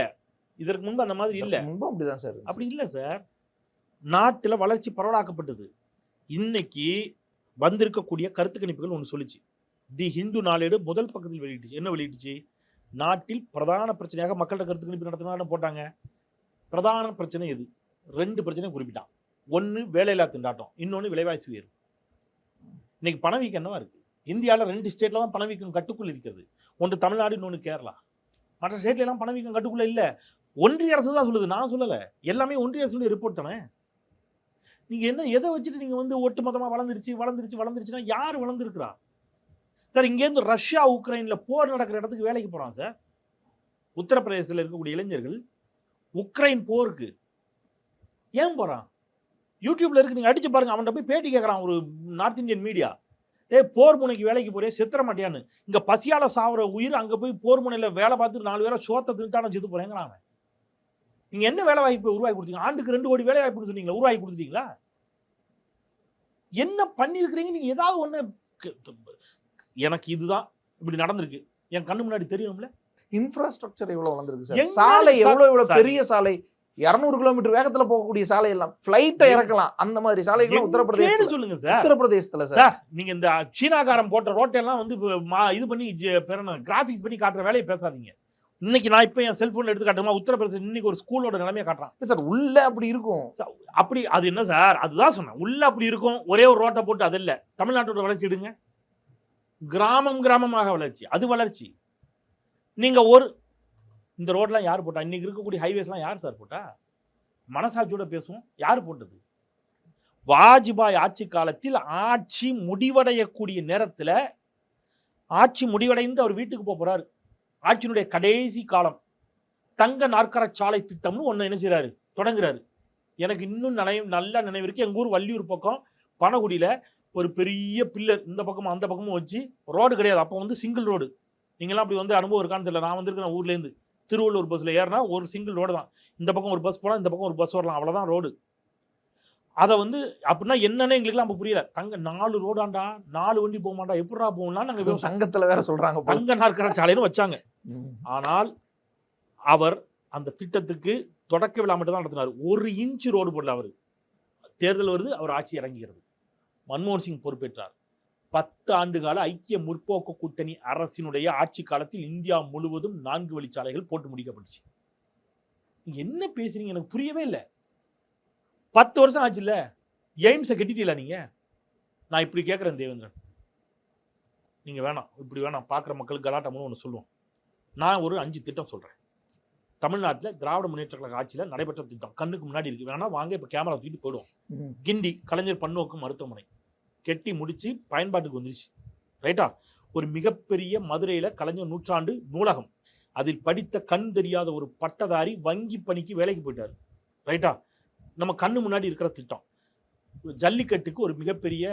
இதற்கு முன்பு அந்த மாதிரி இல்ல. முன்பு அப்படிதான் சார். அப்படி இல்ல சார். நாட்டுல வளர்ச்சி பரவலாக்கப்பட்டது. இன்னைக்கு வந்திருக்கக்கூடிய கருத்து கணிப்புகள் ஒன்று சொல்லிச்சு. தி ஹிந்து நாளேடு முதல் பக்கத்தில் வெளியிட்டுச்சு. என்ன வெளியிட்டுச்சு? நாட்டில் பிரதான பிரச்சனையாக மக்கள்கிட்ட கருத்து கணிப்பு நடத்தினாலும் போட்டாங்க. பிரதான பிரச்சனை எது? 2 பிரச்சனை குறிப்பிட்டான். ஒன்று வேலையில்லா திண்டாட்டம், இன்னொன்று விலைவாசி உயர்வு. இன்னைக்கு பணவீக்கம் என்னவா இருக்கு? இந்தியாவில் 2 ஸ்டேட்ல தான் பணவீக்கம் கட்டுக்குள் இருக்கிறது. ஒன்று தமிழ்நாடு, இன்னொன்று கேரளா. மற்ற ஸ்டேட்ல எல்லாம் பணவீக்கம் கட்டுக்குள்ள இல்லை. ஒன்றிய அரசு தான் சொல்லுது, நான் சொல்லலை. எல்லாமே ஒன்றிய அரசுடைய ரிப்போர்ட் தானே. நீங்க என்ன எதை வச்சுட்டு நீங்க வந்து ஒட்டுமொத்தமா வளர்ந்துருச்சுன்னா யார் வளர்ந்துருக்கிறா சார்? இங்கேருந்து ரஷ்யா உக்ரைன்ல போர் நடக்கிற இடத்துக்கு வேலைக்கு போறான் சார். உத்தரப்பிரதேசத்தில் இருக்கக்கூடிய இளைஞர்கள் உக்ரைன் போருக்கு ஏன் போறான்? யூடியூப்ல இருக்கு, நீங்க அடிச்சு பாருங்க. அவன்கிட்ட போய் பேட்டி கேட்கறான் ஒரு நார்த் இந்தியன் மீடியா. போர் முனைக்கு வேலைக்கு போறியா, செத்துற மாட்டியான்னு. இங்க பசியால சாவுற உயிர் அங்க போய் போர் முனையில வேலை பார்த்து 4 பேரை சோத்தை தின்ட்டான செத்து போறேங்கிறான் அவன். நீங்க என்ன வேலை வாய்ப்பு உருவாக்கி கொடுத்தீங்க? ஆண்டுக்கு 2 கோடி வேலை வாய்ப்புன்னு சொன்னீங்களா, உருவாக்கி கொடுத்துட்டீங்களா? என்ன பண்ணிருக்கிறீங்க நீங்க? ஏதாவது ஒண்ணு எனக்கு இதுதான் இப்படி நடந்திருக்கு, என் கண்ணு முன்னாடி தெரியும்ல. இன்ஃப்ராஸ்ட்ரக்சர் எவ்வளவு வளர்ந்துருக்கு சார். எங்க சாலை எவ்வளவு சார், பெரிய சாலை, 200 கிலோமீட்டர் வேகத்துல போகக்கூடிய சாலை எல்லாம் ஃபிளைட்டை இறக்கலாம். அந்த மாதிரி சாலைகள் எங்கேன்னு உத்தரப்பிரதேசத்துல சொல்லுங்க சார். உத்தரப்பிரதேசத்துல சார். சார் நீங்க இந்த சீனாக்காரன் போட்ட ரோட்டெல்லாம் வந்து இது பண்ணி கிராபிக்ஸ் பண்ணி காட்டுற வேலையை பேசாதீங்க. இன்னைக்கு நான் இப்ப என் செல்போன்ல எடுத்து காட்டுமா, உத்தரப்பிரதேசம் இன்னைக்கு ஒரு ஸ்கூலோட நிலைமையை காட்டுறான் சார். உள்ள அப்படி இருக்கும். அப்படி அது என்ன சார்? அதுதான் சொன்னேன், உள்ள அப்படி இருக்கும். ஒரே ஒரு ரோட்டை போட்டு அது இல்ல. தமிழ்நாட்டோட வளர்ச்சி எடுங்க, கிராமம் கிராமமாக வளர்ச்சி, அது வளர்ச்சி. நீங்க ஒரு இந்த ரோட்லாம் யார் போட்டா? இன்னைக்கு இருக்கக்கூடிய ஹைவேஸ்லாம் யார் சார் போட்டா? மனசாட்சியோட பேசுவோம், யார் போட்டது? வாஜ்பாய் ஆட்சி காலத்தில் ஆட்சி முடிவடையக்கூடிய நேரத்தில், ஆட்சி முடிவடைந்து அவர் வீட்டுக்கு போறாரு, ஆட்சியினுடைய கடைசி காலம், தங்க நாற்கர சாலை திட்டம்னு ஒன்று என்ன செய்யறாரு, தொடங்குறாரு. எனக்கு இன்னும் நல்ல நினைவு இருக்கு. எங்கள் ஊர் வள்ளியூர் பக்கம் பனகுடியில் ஒரு பெரிய பில்லர் இந்த பக்கமும் அந்த பக்கமும் வச்சு, ரோடு கிடையாது அப்போ, வந்து சிங்கிள் ரோடு. நீங்களாம் அப்படி வந்து அனுபவம் இருக்கான்னு தெரியல. நான் வந்திருக்கிறேன் ஊர்லேருந்து, திருவள்ளூர் பஸ்ஸில் ஏறினா ஒரு சிங்கிள் ரோடு தான். இந்த பக்கம் ஒரு பஸ் போகலாம், இந்த பக்கம் ஒரு பஸ் வரலாம், அவ்வளோதான் ரோடு. அதை வந்து அப்படின்னா என்னன்னு எங்களுக்குலாம் அப்போ புரியல. தங்க 4 ரோடாண்டா, 4 வண்டி போக மாட்டா, எப்படா போகலாம் நாங்கள் தங்கத்தில் வேற சொல்றாங்க, தங்க நாற்கர சாலைன்னு வச்சாங்க. ஆனால் அவர் அந்த திட்டத்துக்கு தொடக்க விழா மட்டும் தான் நடத்தினார். 1 இன்ச் ரோடு போடல. அவர் தேர்தல் வருது, அவர் ஆட்சி இறங்குகிறது. மன்மோகன் சிங் பொறுப்பேற்றார். 10 ஆண்டு கால ஐக்கிய முற்போக்கு கூட்டணி அரசினுடைய ஆட்சி காலத்தில் இந்தியா முழுவதும் 4 வழிச்சாலைகள் போட்டு முடிக்கப்பட்டுச்சு. என்ன பேசுறீங்க, எனக்கு புரியவே இல்லை. 10 வருஷம் ஆச்சு இல்ல, எய்ம்ஸை கட்டிட்டீங்களா நீங்க? நான் இப்படி கேட்கிறேன் தேவேந்திரன், நீங்க வேணாம் இப்படி வேணாம், பார்க்குற மக்களுக்கு கலாட்டம்னு ஒன்று சொல்லுவோம். நான் ஒரு 5 திட்டம் சொல்றேன். தமிழ்நாட்டில் திராவிட முன்னேற்ற கழக ஆட்சியில் நடைபெற்ற திட்டம் கண்ணுக்கு முன்னாடி இருக்கு. வேணா வாங்க இப்போ கேமரா தூக்கிட்டு போயிடுவோம். கிண்டி கலைஞர் பன்னோக்கு மருத்துவமனை கெட்டி முடிச்சு பயன்பாட்டுக்கு வந்துருச்சு, ரைட்டா? ஒரு மிகப்பெரிய மதுரையில் கலைஞர் நூற்றாண்டு நூலகம், அதில் படித்த கண் தெரியாத ஒரு பட்டதாரி வங்கி பணிக்கு வேலைக்கு போயிட்டார், ரைட்டா? நம்ம கண்ணு முன்னாடி இருக்கிற திட்டம். ஜல்லிக்கட்டுக்கு ஒரு மிகப்பெரிய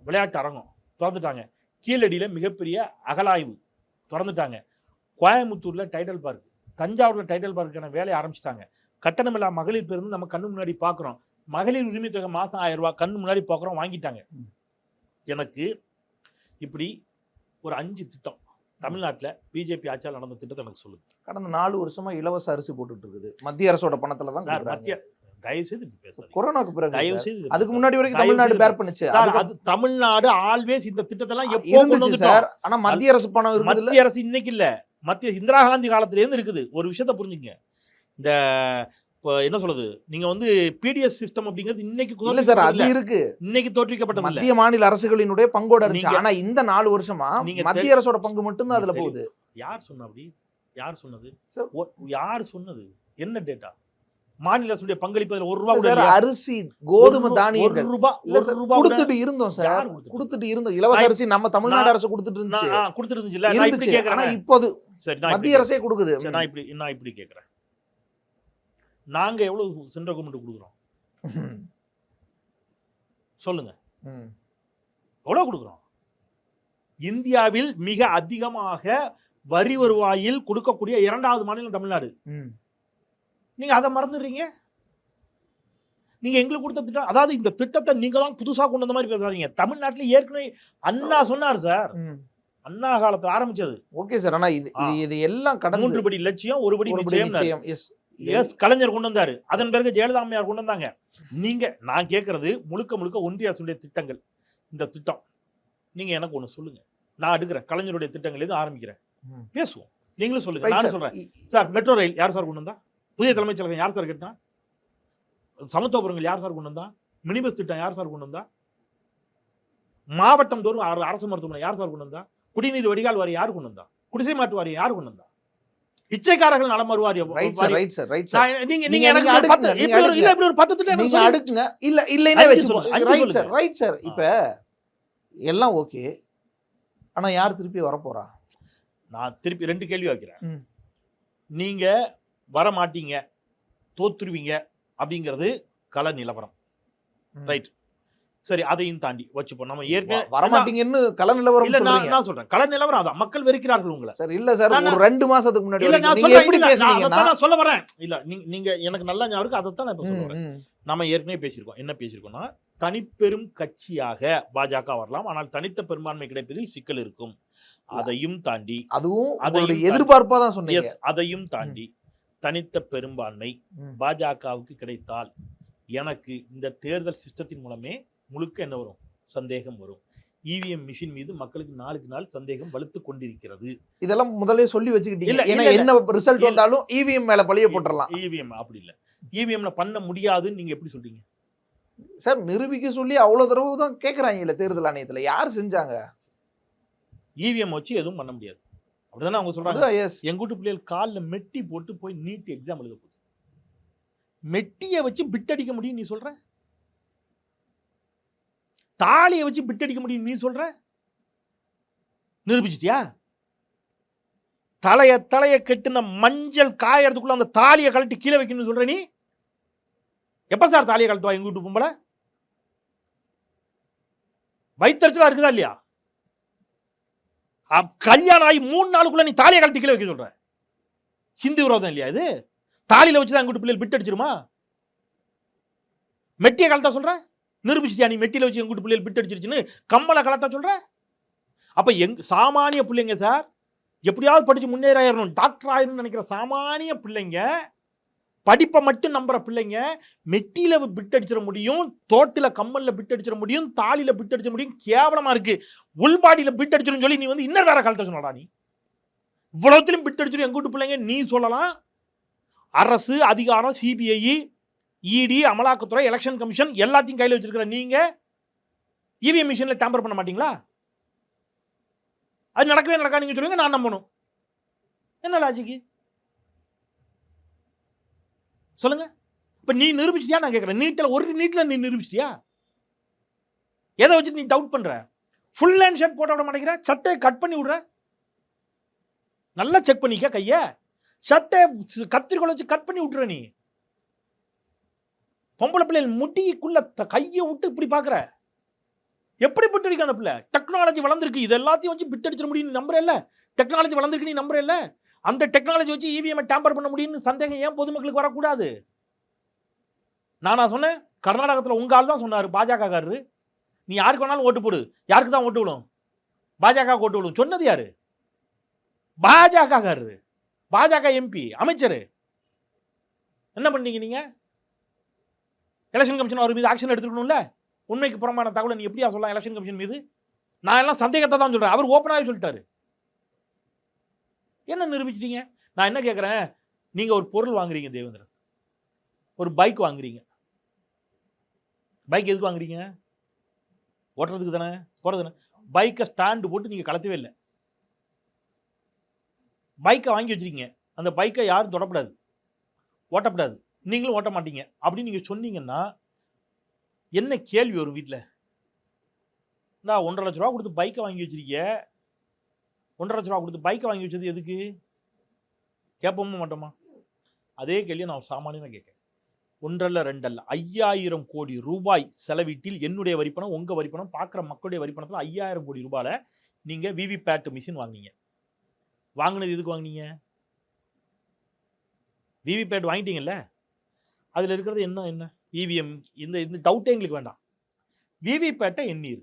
விளையாட்டு அரங்கம் திறந்துட்டாங்க. கீழடியில் மிகப்பெரிய அகலாய்வு திறந்துட்டாங்க. கோயம்புத்தூரில் டைடல் பார்க், தஞ்சாவூரில் டைடல் பார்க்கான வேலையை ஆரம்பிச்சிட்டாங்க. கட்டணமில்லா மகளிர் பேருந்து நம்ம கண்ணு முன்னாடி பார்க்குறோம். மகளிர் உரிமை தொகை மாதம் 1000 ரூபாய் கண்ணு முன்னாடி பார்க்குறோம், வாங்கிட்டாங்க. எனக்கு இப்படி ஒரு 5 திட்டம் தமிழ்நாட்டில் பிஜேபி ஆட்சியால் நடந்த திட்டத்தை எனக்கு சொல்லுங்க. கடந்த 4 வருஷமா இலவச அரிசி போட்டுட்டு இருக்குது, மத்திய அரசோட பணத்துல தான். மத்திய தயவு செய்து பேசுறது கொரோனாக்கு பிறகு, தயவு செய்து அதுக்கு முன்னாடி வரைக்கும் தமிழ்நாடு பேர் பண்ணுச்சு. அது தமிழ்நாடு ஆல்வேஸ் இந்த திட்டத்தெல்லாம் இருந்துச்சு சார். ஆனா மத்திய அரசு பணம் இருக்குது. மத்திய அரசு இன்னைக்கு இல்ல, மத்திய இந்திரா காந்தி காலத்துல இருந்து இருக்குது. ஒரு விஷயத்தை புரிஞ்சுங்க, இந்த என்ன சொல்றது, நீங்க வந்து பிடிஎஸ் சிஸ்டம் அப்படிங்கிறது இன்னைக்கு இல்ல சார், அது இருக்கு, இன்னைக்கு தோற்றுவிக்கப்பட்டது. மத்திய மாநில அரசுகளினுடைய பங்கோட இருந்துச்சு. ஆனா இந்த 4 வருஷமா மத்திய அரசோட பங்கு மட்டும் தான் அதுல போகுது. யார் சொன்னா அப்படி? யார் சொன்னது? யார் சொன்னது? என்ன டேட்டா? மாநில அரசுடைய பங்களிப்பு அதுல 1 ரூபாய் கூட அரிசி கோதுமை தானியங்கள் 1 ரூபாய் கொடுத்துட்டு இருந்தோம் சார், கொடுத்துட்டு இருந்தோம். இலவச அரிசி நம்ம தமிழ்நாடு அரசு கொடுத்துட்டு இருந்துச்சு, கொடுத்துட்டு இருந்துச்சுல. நான் இப்படி கேக்குறேன், ஆனா இப்போது மத்திய அரசே கொடுக்குது. நான் இப்படி கேக்குறேன், நாங்க எவ்வளவு சென்ட்ரல் கவர்மெண்ட் கொடுக்குறோம் சொல்லுங்க, எவ்வளவு கொடுக்குறோம்? இந்தியாவில் மிக அதிகமாக வரி வருவாயில் கொடுக்கக்கூடிய 2வது மாநிலம் தமிழ்நாடு. நீங்க அதை மறந்துடுறீங்க. நீங்க எங்களுக்கு கொடுத்த திட்டம், அதாவது இந்த திட்டத்தை நீங்க தான் புதுசா கொண்டு வந்த மாதிரி பேசாதீங்க. தமிழ்நாட்டில் ஏற்கனவே அண்ணா சொன்னார் சார், அண்ணா காலத்துல ஆரம்பிச்சது. ஓகே சார், ஆனா இது எல்லாம் கடந்து 3 படி லட்சியம் 1 படி நிச்சயம். எஸ், கலைஞர் கொண்டு வந்தாரு. அதன் பிறகு ஜெயலலிதா அம்மையார் கொண்டு வந்தாங்க. நீங்க, நான் கேட்கறது முழுக்க ஒன்றிய அரசுடைய திட்டங்கள். இந்த திட்டம் நீங்க எனக்கு ஒண்ணு சொல்லுங்க, நான் எடுக்கிறேன். கலைஞருடைய திட்டங்கள் எது ஆரம்பிக்கிறேன், பேசுவோம். நீங்களும் சொல்லுங்க, நான் சொல்றேன். சார் மெட்ரோ ரயில் யார் சார் கொண்டு வந்தா? புதிய தலைமைச் செயலகம் யார் சார் கேட்டா? சமத்துவபுரங்கள் யார் சார் கொண்டு வந்தா? மினி பஸ் திட்டம் யார் சார் கொண்டு வந்தா? மாவட்டம் தோறும் அரசு மருத்துவமனை யார் சார் கொண்டு வந்தா? குடிநீர் வடிகால் வாரியம் யார் கொண்டு வந்தா? குடிசை மாற்று வாரியம் யார் கொண்டு வந்தா? பிச்சைக்காரர்கள் நலம் வாரியம். நீங்க எனக்கு இப்படி ஒரு 10 திட்டம் நீங்க அடுக்குங்க. இல்லைன்னே வெச்சுப்போம். Right sir. இப்ப எல்லாம் ஓகே, ஆனா யார் திருப்பி வர போறா? நான் திருப்பி 2 கேள்வி வைக்கிறேன். நீங்க வர மாட்டீங்க, தோத்துருவீங்க அப்படிங்கிறது கள நிலவரம். ரைட், சரி, அதையும் தாண்டி வச்சுப்போம். நம்ம ஏற்கனவே வரமாட்டீங்கன்னு கள நிலவரம் இல்ல, சொல்றீங்க. நான் சொல்றேன் கள நிலவரம் அதான். மக்கள் வெறுக்கிறார்கள் உங்களை. சார் இல்ல சார், ஒரு 2 மாசத்துக்கு முன்னாடி இல்ல, நான் நீங்க எப்படி சொல்றேன், பேசுனீங்கன்னா நான் சொல்ல வரேன். இல்ல, நீங்க எனக்கு நல்லா ஞாபகம் இருக்கு, அதைத்தான் நான் இப்ப சொல்ல வரேன். நம்ம ஏற்கனவே பேசியிருக்கோம். என்ன பேசியிருக்கோம்னா, தனிப்பெரும் கட்சியாக பாஜக வரலாம், ஆனால் தனித்த பெரும்பான்மை கிடைப்பதில் சிக்கல் இருக்கும். அதையும் தாண்டி அதுவும் எதிர்பார்ப்பா தான் சொன்னீங்க. அதையும் தாண்டி தனித்த பெரும்பான்மை பாஜகவுக்கு கிடைத்தால் எனக்கு இந்த தேர்தல் சிஸ்டத்தின் மூலமே முழுக்க என்ன வரும்? சந்தேகம் வரும். இவிஎம் மிஷின் மீது மக்களுக்கு நாளுக்கு நாள் சந்தேகம் வலுத்து கொண்டிருக்கிறது. இதெல்லாம் முதல்ல சொல்லி வச்சுக்கிட்டீங்க. ஏன்னா என்ன ரிசல்ட் வந்தாலும் இவிஎம் மேல பழிய போட்டுறலாம். இவிஎம் அப்படி இல்ல, இவிஎம்ல பண்ண முடியாதுன்னு நீங்க எப்படி சொல்றீங்க சார்? நிரூபிக்க சொல்லி அவ்வளவு தடவை தான் கேக்குறாங்க இல்ல தேர்தல் ஆணையத்துல. யார் செஞ்சாங்க? இவிஎம் வச்சு எதுவும் பண்ண முடியாது அப்படிதானே அவங்க சொல்றாங்க. எங்க வீட்டு பிள்ளைகள் காலில் மெட்டி போட்டு போய் நீட் எக்ஸாம் எழுத போகுது. மெட்டியை வச்சு பிட் அடிக்க முடியும் நீ சொல்ற? தாலியை வச்சு பிட் அடிக்க முடியும் நீ சொல்ற? நிரூபிச்சிட்டியா? தலைய கட்டின மஞ்சள் காயறதுக்குள்ள அந்த தாலியை கழட்டி கீழே வைக்கணும்னு சொல்ற நீ? எப்ப சார் தாலியை கழட்டுவா எங்க வீட்டு பொம்பளை? வயிற்றுச்சலா இருக்குதா இல்லையா? கல்யாணம் ஆகி 3 நாளுக்குள்ள நீ தாலியை கழட்டி கீழே வைக்க சொல்ற? ஹிந்து விரோதம் இல்லையா இது? தாலியில வச்சுதான் எங்க வீட்டு பிள்ளைகள் பிட் அடிச்சிருமா? மெட்டியை கழட்டா சொல்ற? நிரூபிச்சிட்டியா நீ மெட்டியில வச்சு எங்க வீட்டு பிள்ளைகள் பிட் அடிச்சிருச்சுன்னு? கம்மலை கலத்தா சொல்ற? அப்ப சாமானிய பிள்ளைங்க சார், எப்படியாவது படிச்சு முன்னேறணும், டாக்டர் ஆயிரணும்னு நினைக்கிற சாமானிய பிள்ளைங்க, படிப்பை மட்டும் நம்புற பிள்ளைங்க மெட்டியில பிட் அடிச்சிட முடியும், தோட்டில கம்மல்ல பிட் அடிச்சிட முடியும், தாலியில பிட் அடிச்சிட முடியும். கேவலமா இருக்கு. உள்பாடியில பிட் அடிச்சிடும் சொல்லி நீ வந்து இன்னும் வேற கலத்த சொன்னடா நீ? இவ்வளவுத்திலும் பிட் அடிச்சிடும் எங்க வீட்டு பிள்ளைங்க நீ சொல்லலாம். அரசு அதிகாரம், சிபிஐ, இடி, அமலாக்கத்துறை, எலெக்ஷன் கமிஷன் எல்லாத்தையும் கையில் வச்சிருக்கிற நீங்க இவிஎம் மிஷின்ல டேம்பர் பண்ண மாட்டீங்களா? அது நடக்கவே நடக்கா நீங்க சொல்லுங்க, நான் நம்பணும். என்ன லாஜிக்கு சொல்லுங்க? இப்ப நீ நிரூபிச்சிட்டியா நான் கேட்கிறேன். நீட்ல ஒரு நீட்ல நீ நிரூபிச்சிட்டியா? எதை வச்சு நீ டவுட் பண்ற? ஃபுல் ஹேண்ட் ஷர்ட் போட விட மாட்டேங்கிற, சட்டையை கட் பண்ணி விடுற. நல்லா செக் பண்ணிக்க கைய. சட்டை கத்திரிக்கோல் வச்சு கட் பண்ணி விட்டுற நீ. பொம்பளை பிள்ளைகள் முட்டிக்குள்ள கையை விட்டு இப்படி பாக்குற. எப்படி பிட் அடிக்க அந்த பிள்ளை? டெக்னாலஜி வளர்ந்துருக்கு, இது எல்லாத்தையும் வச்சு பிட் அடிச்சிட முடியும் நம்புற இல்ல? டெக்னாலஜி வளர்ந்துருக்கு நீ நம்புற இல்ல? அந்த டெக்னாலஜி வச்சு இவிஎம் டேம்பர் பண்ண முடியும்னு சந்தேகம் ஏன் பொதுமக்களுக்கு வரக்கூடாது? நானா சொன்னேன்? கர்நாடகத்தில் உங்க ஆள் தான் சொன்னாரு, பாஜக காரரு. நீ யாருக்கு வேணாலும் ஓட்டு போடு, யாருக்கு தான் ஓட்டு விடும்? பாஜக ஓட்டு விடும் சொன்னது யாரு? பாஜக காரரு, பாஜக எம்பி, அமைச்சர். என்ன பண்ணீங்க நீங்க? எலெக்ஷன் கமிஷன் அவர் மீது ஆக்ஷன் எடுத்துக்கணும்ல? உண்மைக்கு புறமான தகவலை நீ எப்படியா சொல்லலாம் எலெக்ஷன் கமிஷன் மீது? நான் எல்லாம் சந்தேகத்தை தான் சொல்றேன். அவர் ஓப்பனாகவே சொல்லிட்டாரு. என்ன நிரூபிச்சிட்டீங்க? நான் என்ன கேட்குறேன், நீங்க ஒரு பொருள் வாங்குறீங்க தேவேந்திரன், ஒரு பைக் வாங்குறீங்க. பைக் எதுக்கு வாங்குறீங்க? ஓட்டுறதுக்கு தானே, போறது தானே. பைக்கை ஸ்டாண்டு போட்டு நீங்க கலத்தவே இல்லை. பைக்கை வாங்கி வச்சிருக்கீங்க, அந்த பைக்கை யாரும் தொடப்படாது, ஓட்டப்படாது, நீங்களும் ஓட்ட மாட்டீங்க அப்படின்னு நீங்க சொன்னீங்கன்னா என்ன கேள்வி வரும் வீட்டில்? நான் 1.5 லட்ச ரூபா கொடுத்து பைக்கை வாங்கி வச்சிருக்கீங்க, 1.5 லட்ச ரூபா கொடுத்து பைக்கை வாங்கி வச்சது எதுக்கு கேட்போமா மாட்டோமா? அதே கேள்வியை நான் சாமானியமாக கேட்கேன். 1 அல்ல 2 அல்ல 5000 கோடி ரூபாய் செலவீட்டில் என்னுடைய வரிப்பணம், உங்க வரிப்பணம், பார்க்குற மக்களுடைய வரிப்பணத்தில் 5000 கோடி ரூபாயில் நீங்க விவிபேட் மிஷின் வாங்கினீங்க. வாங்கினது எதுக்கு வாங்கினீங்க? விவிபேட் வாங்கிட்டீங்கல்ல, அதில் இருக்கிறது என்ன இவிஎம், இந்த டவுட்டே எங்களுக்கு வேண்டாம். விவிபேட்டை எண்ணீர்,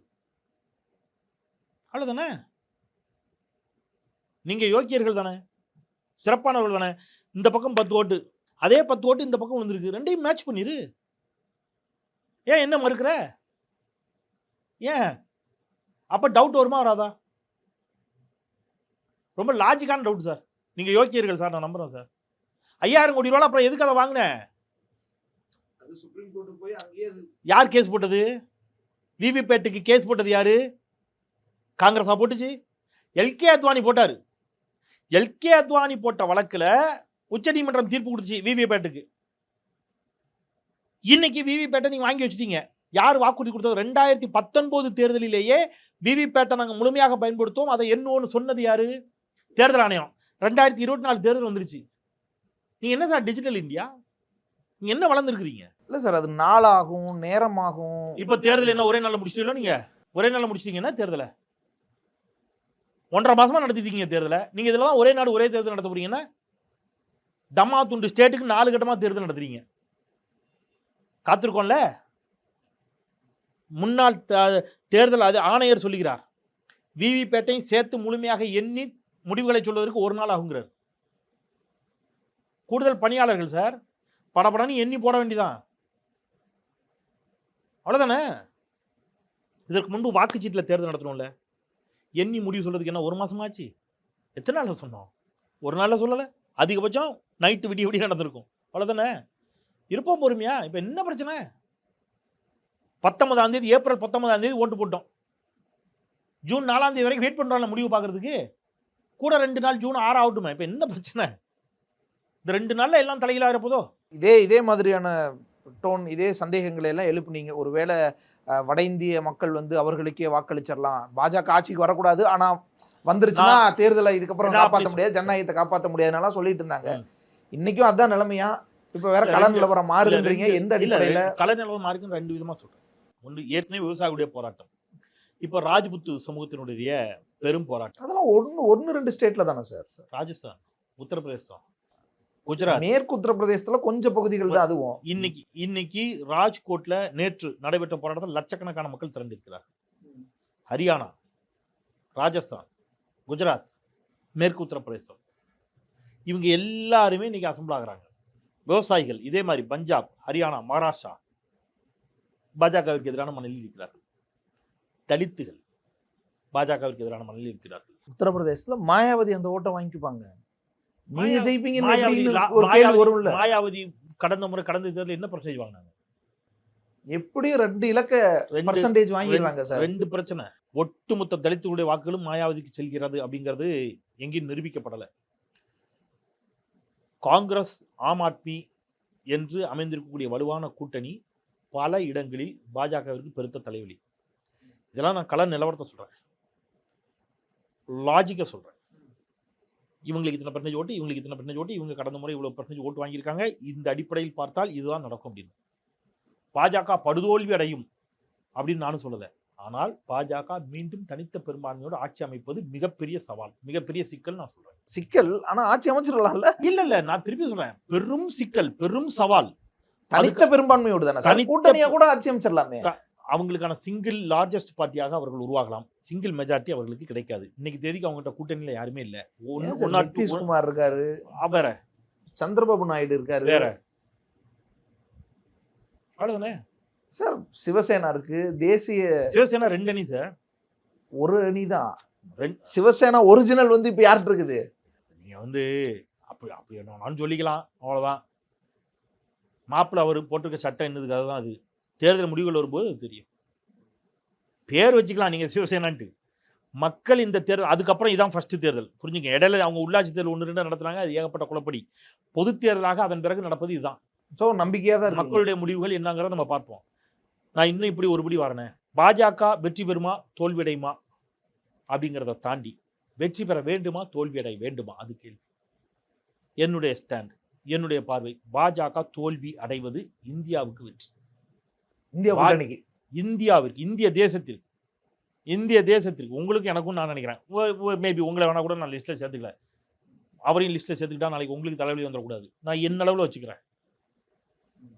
அவ்வளோதானே. நீங்க யோக்கியர்கள் தானே, சிறப்பானவர்கள் தானே. இந்த பக்கம் 10 ஓட்டு, அதே 10 ஓட்டு இந்த பக்கம் வந்திருக்கு, ரெண்டையும் மேட்ச் பண்ணிரு. ஏன் என்ன மறுக்கிற? ஏன் அப்ப டவுட் வருமா வராதா? ரொம்ப லாஜிக்கான டவுட் சார். நீங்க யோக்கியர்கள் சார், நான் நம்புறேன் சார். 5000 கோடி ரூபாய் அப்புறம் எதுக்கு அதை வாங்கினேன்? சுப்ரீம் கோர்ட் போய் அங்கேயே யார் கேஸ் போட்டது? விவிபேட்டுக்கு கேஸ் போட்டது யாரு? காங்கிரஸா போட்டுச்சு? எல்கே அத்வானி போட்டாரு. எல்கே அத்வானி போட்ட வழக்குல உச்சநீதிமன்றம் தீர்ப்பு கொடுத்துச்சு விவிபேட்டுக்கு. இன்னைக்கு விவிபேட்டை நீங்க வாங்கி வச்சுட்டீங்க. யார் வாக்குறுதி கொடுத்தது? 2019 தேர்தலிலேயே விவிபேட்டை நாங்கள் முழுமையாக பயன்படுத்துவோம், அதை என்னன்னு சொன்னது யாரு? தேர்தல் ஆணையம். 2024 தேர்தல் வந்துருச்சு. நீங்க என்ன சார் டிஜிட்டல் இந்தியா? நீங்க என்ன வளர்ந்துருக்கிறீங்க? இல்ல சார், அது நாளாகும், நேரமாகும். இப்ப தேர்தல் என்ன ஒரே நாள்ல முடிச்சிட்டீங்களா நீங்க? ஒரே நாள்ல முடிச்சிட்டீங்கன்னா தேர்தல. 1½ மாசமா நடத்திட்டீங்க தேர்தல. நீங்க இதெல்லாம் ஒரே நாடு ஒரே தேர்தல் நடத்த போறீங்கன்னா, தம்மா துண்டு ஸ்டேட்டுக்கு 4 கட்டமா தேர்தல் நடத்துறீங்க. காத்திருக்கோம்ல. முன்னாள் தேர்தல் ஆணையர் சொல்லுகிறார். விவிபேட்டையும் சேர்த்து முழுமையாக எண்ணி முடிவுகளை சொல்வதற்கு 1 நாள் ஆகுங்கிறார். கூடுதல் பணியாளர்கள் சார். படபடன்னு எண்ணி போட வேண்டியதான். அவ்வளவுதானே? இதற்கு முன்பு வாக்குச்சீட்டுல தேர்தல் நடத்தணும்ல. எண்ணி முடிவு சொல்றதுக்கு என்ன 1 மாசமாச்சு? எத்தனை நாள்ல சொன்னோம்? 1 நாள்ல சொல்லல. அதிகபட்சம் நைட்டு விடிய விடிய நடந்திருக்கும். அவ்வளவுதானே? இருப்போம் பொறுமையா. இப்ப என்ன பிரச்சனை? 19ஆம் தேதி, ஏப்ரல் 19ஆம் தேதி ஓட்டு போட்டோம். ஜூன் 4ஆம் தேதி வரைக்கும் வெயிட் பண்றோம்ல முடிவு பார்க்கறதுக்கு. கூட 2 நாள் ஜூன் 6 ஆகட்டுமே. இப்ப என்ன பிரச்சனை? இந்த 2 நாள்ல எல்லாம் தலைகீழா இருப்பதோ? இதே மாதிரியான டோன், இதே சந்தேகங்களை எல்லாம் எழுப்புனீங்க. ஒருவேளை வட இந்திய மக்கள் வந்து அவர்களுக்கே வாக்களிச்சிடலாம், பாஜக ஆட்சிக்கு வரக்கூடாது, ஆனா வந்துருச்சுன்னா தேர்தலை இதுக்கப்புறம் காப்பாற்ற முடியாது, ஜனநாயகத்தை காப்பாற்ற முடியாதுனால சொல்லிட்டு இருந்தாங்க. இன்னைக்கும் அதான் நிலைமையா? இப்ப வேற கள நிலவரம் மாறுதுன்றீங்க. எந்த அடிப்படையில கள நிலவரம் மாறுதுன்னு 2 விதமா சொல்றேன். ஒன்று, ஏற்கனவே விவசாயிகளுடைய போராட்டம். இப்ப ராஜ்புத் சமூகத்தினுடைய பெரும் போராட்டம். அதெல்லாம் 1-2 ஸ்டேட்ல தானே சார்? ராஜஸ்தான், உத்தரப்பிரதேசம், குஜராத், மேற்கு உத்தரப்பிரதேசத்துல கொஞ்சம் பகுதிகள் தான். அதுவும் இன்னைக்கு ராஜ்கோட்ல நேற்று நடைபெற்ற போராட்டத்தில் லட்சக்கணக்கான மக்கள் திரண்டிருக்கிறார். ஹரியானா, ராஜஸ்தான், குஜராத், மேற்கு உத்தரப்பிரதேசம், இவங்க எல்லாருமே இன்னைக்கு அசம்பிள் ஆகுறாங்க. விவசாயிகள் இதே மாதிரி பஞ்சாப், ஹரியானா, மகாராஷ்டிரா பாஜகவிற்கு எதிரான மனநிலையில் இருக்கிறார்கள். தலித்துகள் பாஜகவிற்கு எதிரான மனநிலையில் இருக்கிறார்கள். உத்தரப்பிரதேசத்துல மாயாவதி அந்த ஓட்டை வாங்கிப்பாங்க. நீங்க ஜெயிப்பீங்க. மாயாவதி கடந்த தேர்தல் என்ன பர்சன்டேஜ் வாங்கினாங்க? எப்படியும் 2 இலக்க பர்சன்டேஜ் வாங்கிடுறாங்க சார். 2 பிரச்சனை. ஒட்டுமொத்த தலித்துகளுடைய வாக்குகளும் மாயாவதிக்கு செல்கிறது அப்படிங்கிறது எங்கேயும் நிரூபிக்கப்படலை. காங்கிரஸ், ஆம் ஆத்மி என்று அமைந்திருக்கக்கூடிய வலுவான கூட்டணி பல இடங்களில் பாஜகவிற்கு பெருத்த தலைவலி. இதெல்லாம் நான் கள நிலவரத்தை சொல்றேன், லாஜிக்கா சொல்றேன். இவங்களுக்கு இத்தனை பர்சன்டேஜ் ஓட்டு, இவங்களுக்கு இத்தனை பர்சன்டேஜ் ஓட்டு, இவங்க கடந்த முறை இவ்வளவு பர்சன்டேஜ் ஓட்டு வாங்கியிருக்காங்க, இந்த அடிப்படையில் பார்த்தால் இதுதான் நடக்கும் அப்படின்னு. பாஜக படுதோல்வி அடையும் அப்படின்னு நானும் சொல்லலை. ஆனால் பாஜக மீண்டும் தனித்த பெரும்பான்மையோடு ஆட்சி அமைப்பது மிகப்பெரிய சவால், மிகப்பெரிய சிக்கல் நான் சொல்றேன். சிக்கல், ஆனா ஆட்சி அமைச்சிடலாம்ல? இல்ல, நான் திருப்பி சொல்றேன், பெரும் சிக்கல், பெரும் சவால். தனித்த பெரும்பான்மையோடு தானே, கூட்டணியா கூட ஆட்சி அமைச்சிடலாமே. அவங்களுக்கான சிங்கிள் லார்ஜஸ்ட் பார்ட்டியாக அவர்கள் உருவாகலாம். சிங்கிள் மெஜாரிட்டி அவர்களுக்கு கிடைக்காது. இன்னைக்கு தேதிக்கு அவங்ககிட்ட கூட்டணியில யாருமே இல்ல. நிதிஷ்குமார் இருக்காரு, வேற சந்திரபாபு நாயுடு இருக்காரு, வேற அவ்வளவுதானே சார். சிவசேனா இருக்கு, தேசிய சிவசேனா 2 அணி சார். ஒரு அணி தான் சிவசேனா ஒரிஜினல். வந்து இப்ப யார்கிட்ட இருக்குது? நீங்க வந்து அப்படி நான் சொல்லிக்கலாம், அவ்வளவுதான். மாப்பிள்ள அவர் போட்டிருக்க சட்டம் என்னதுக்காக தான் அது. தேர்தல் முடிவுகள் வரும்போது அது தெரியும். பேர் வச்சுக்கலாம் நீங்க சிவசேனான்ட்டு. மக்கள் இந்த தேர்தல், அதுக்கப்புறம் இதான் ஃபர்ஸ்ட் தேர்தல், புரிஞ்சுங்க. இடையில அவங்க உள்ளாட்சி தேர்தல் 1-2 நடத்துறாங்க, அது ஏகப்பட்ட குழப்படி. பொது தேர்தலாக அதன் பிறகு நடப்பது இதுதான். ஸோ நம்பிக்கையா தான் மக்களுடைய முடிவுகள் என்னங்கிறத நம்ம பார்ப்போம். நான் இன்னும் இப்படி ஒருபடி வரேன். பாஜக வெற்றி பெறுமா தோல்வி அடையுமா அப்படிங்கிறத தாண்டி வெற்றி பெற வேண்டுமா தோல்வி அடைய வேண்டுமா, அது கேள்வி. என்னுடைய ஸ்டாண்ட், என்னுடைய பார்வை, பாஜக தோல்வி அடைவது இந்தியாவுக்கு வெற்றி. இந்தியாவிற்கு, இந்திய தேசத்திற்கு, உங்களுக்கு எனக்கும் நான் நினைக்கிறேன். மேபி உங்களை வேணா கூட நான் லிஸ்ட்ல சேர்த்துக்கல, அவரையும் லிஸ்ட்ல சேர்த்துக்கிட்டா நாளைக்கு உங்களுக்கு தலைவலி வந்துடக்கூடாது. நான் என்ன அளவில் வச்சுக்கிறேன்.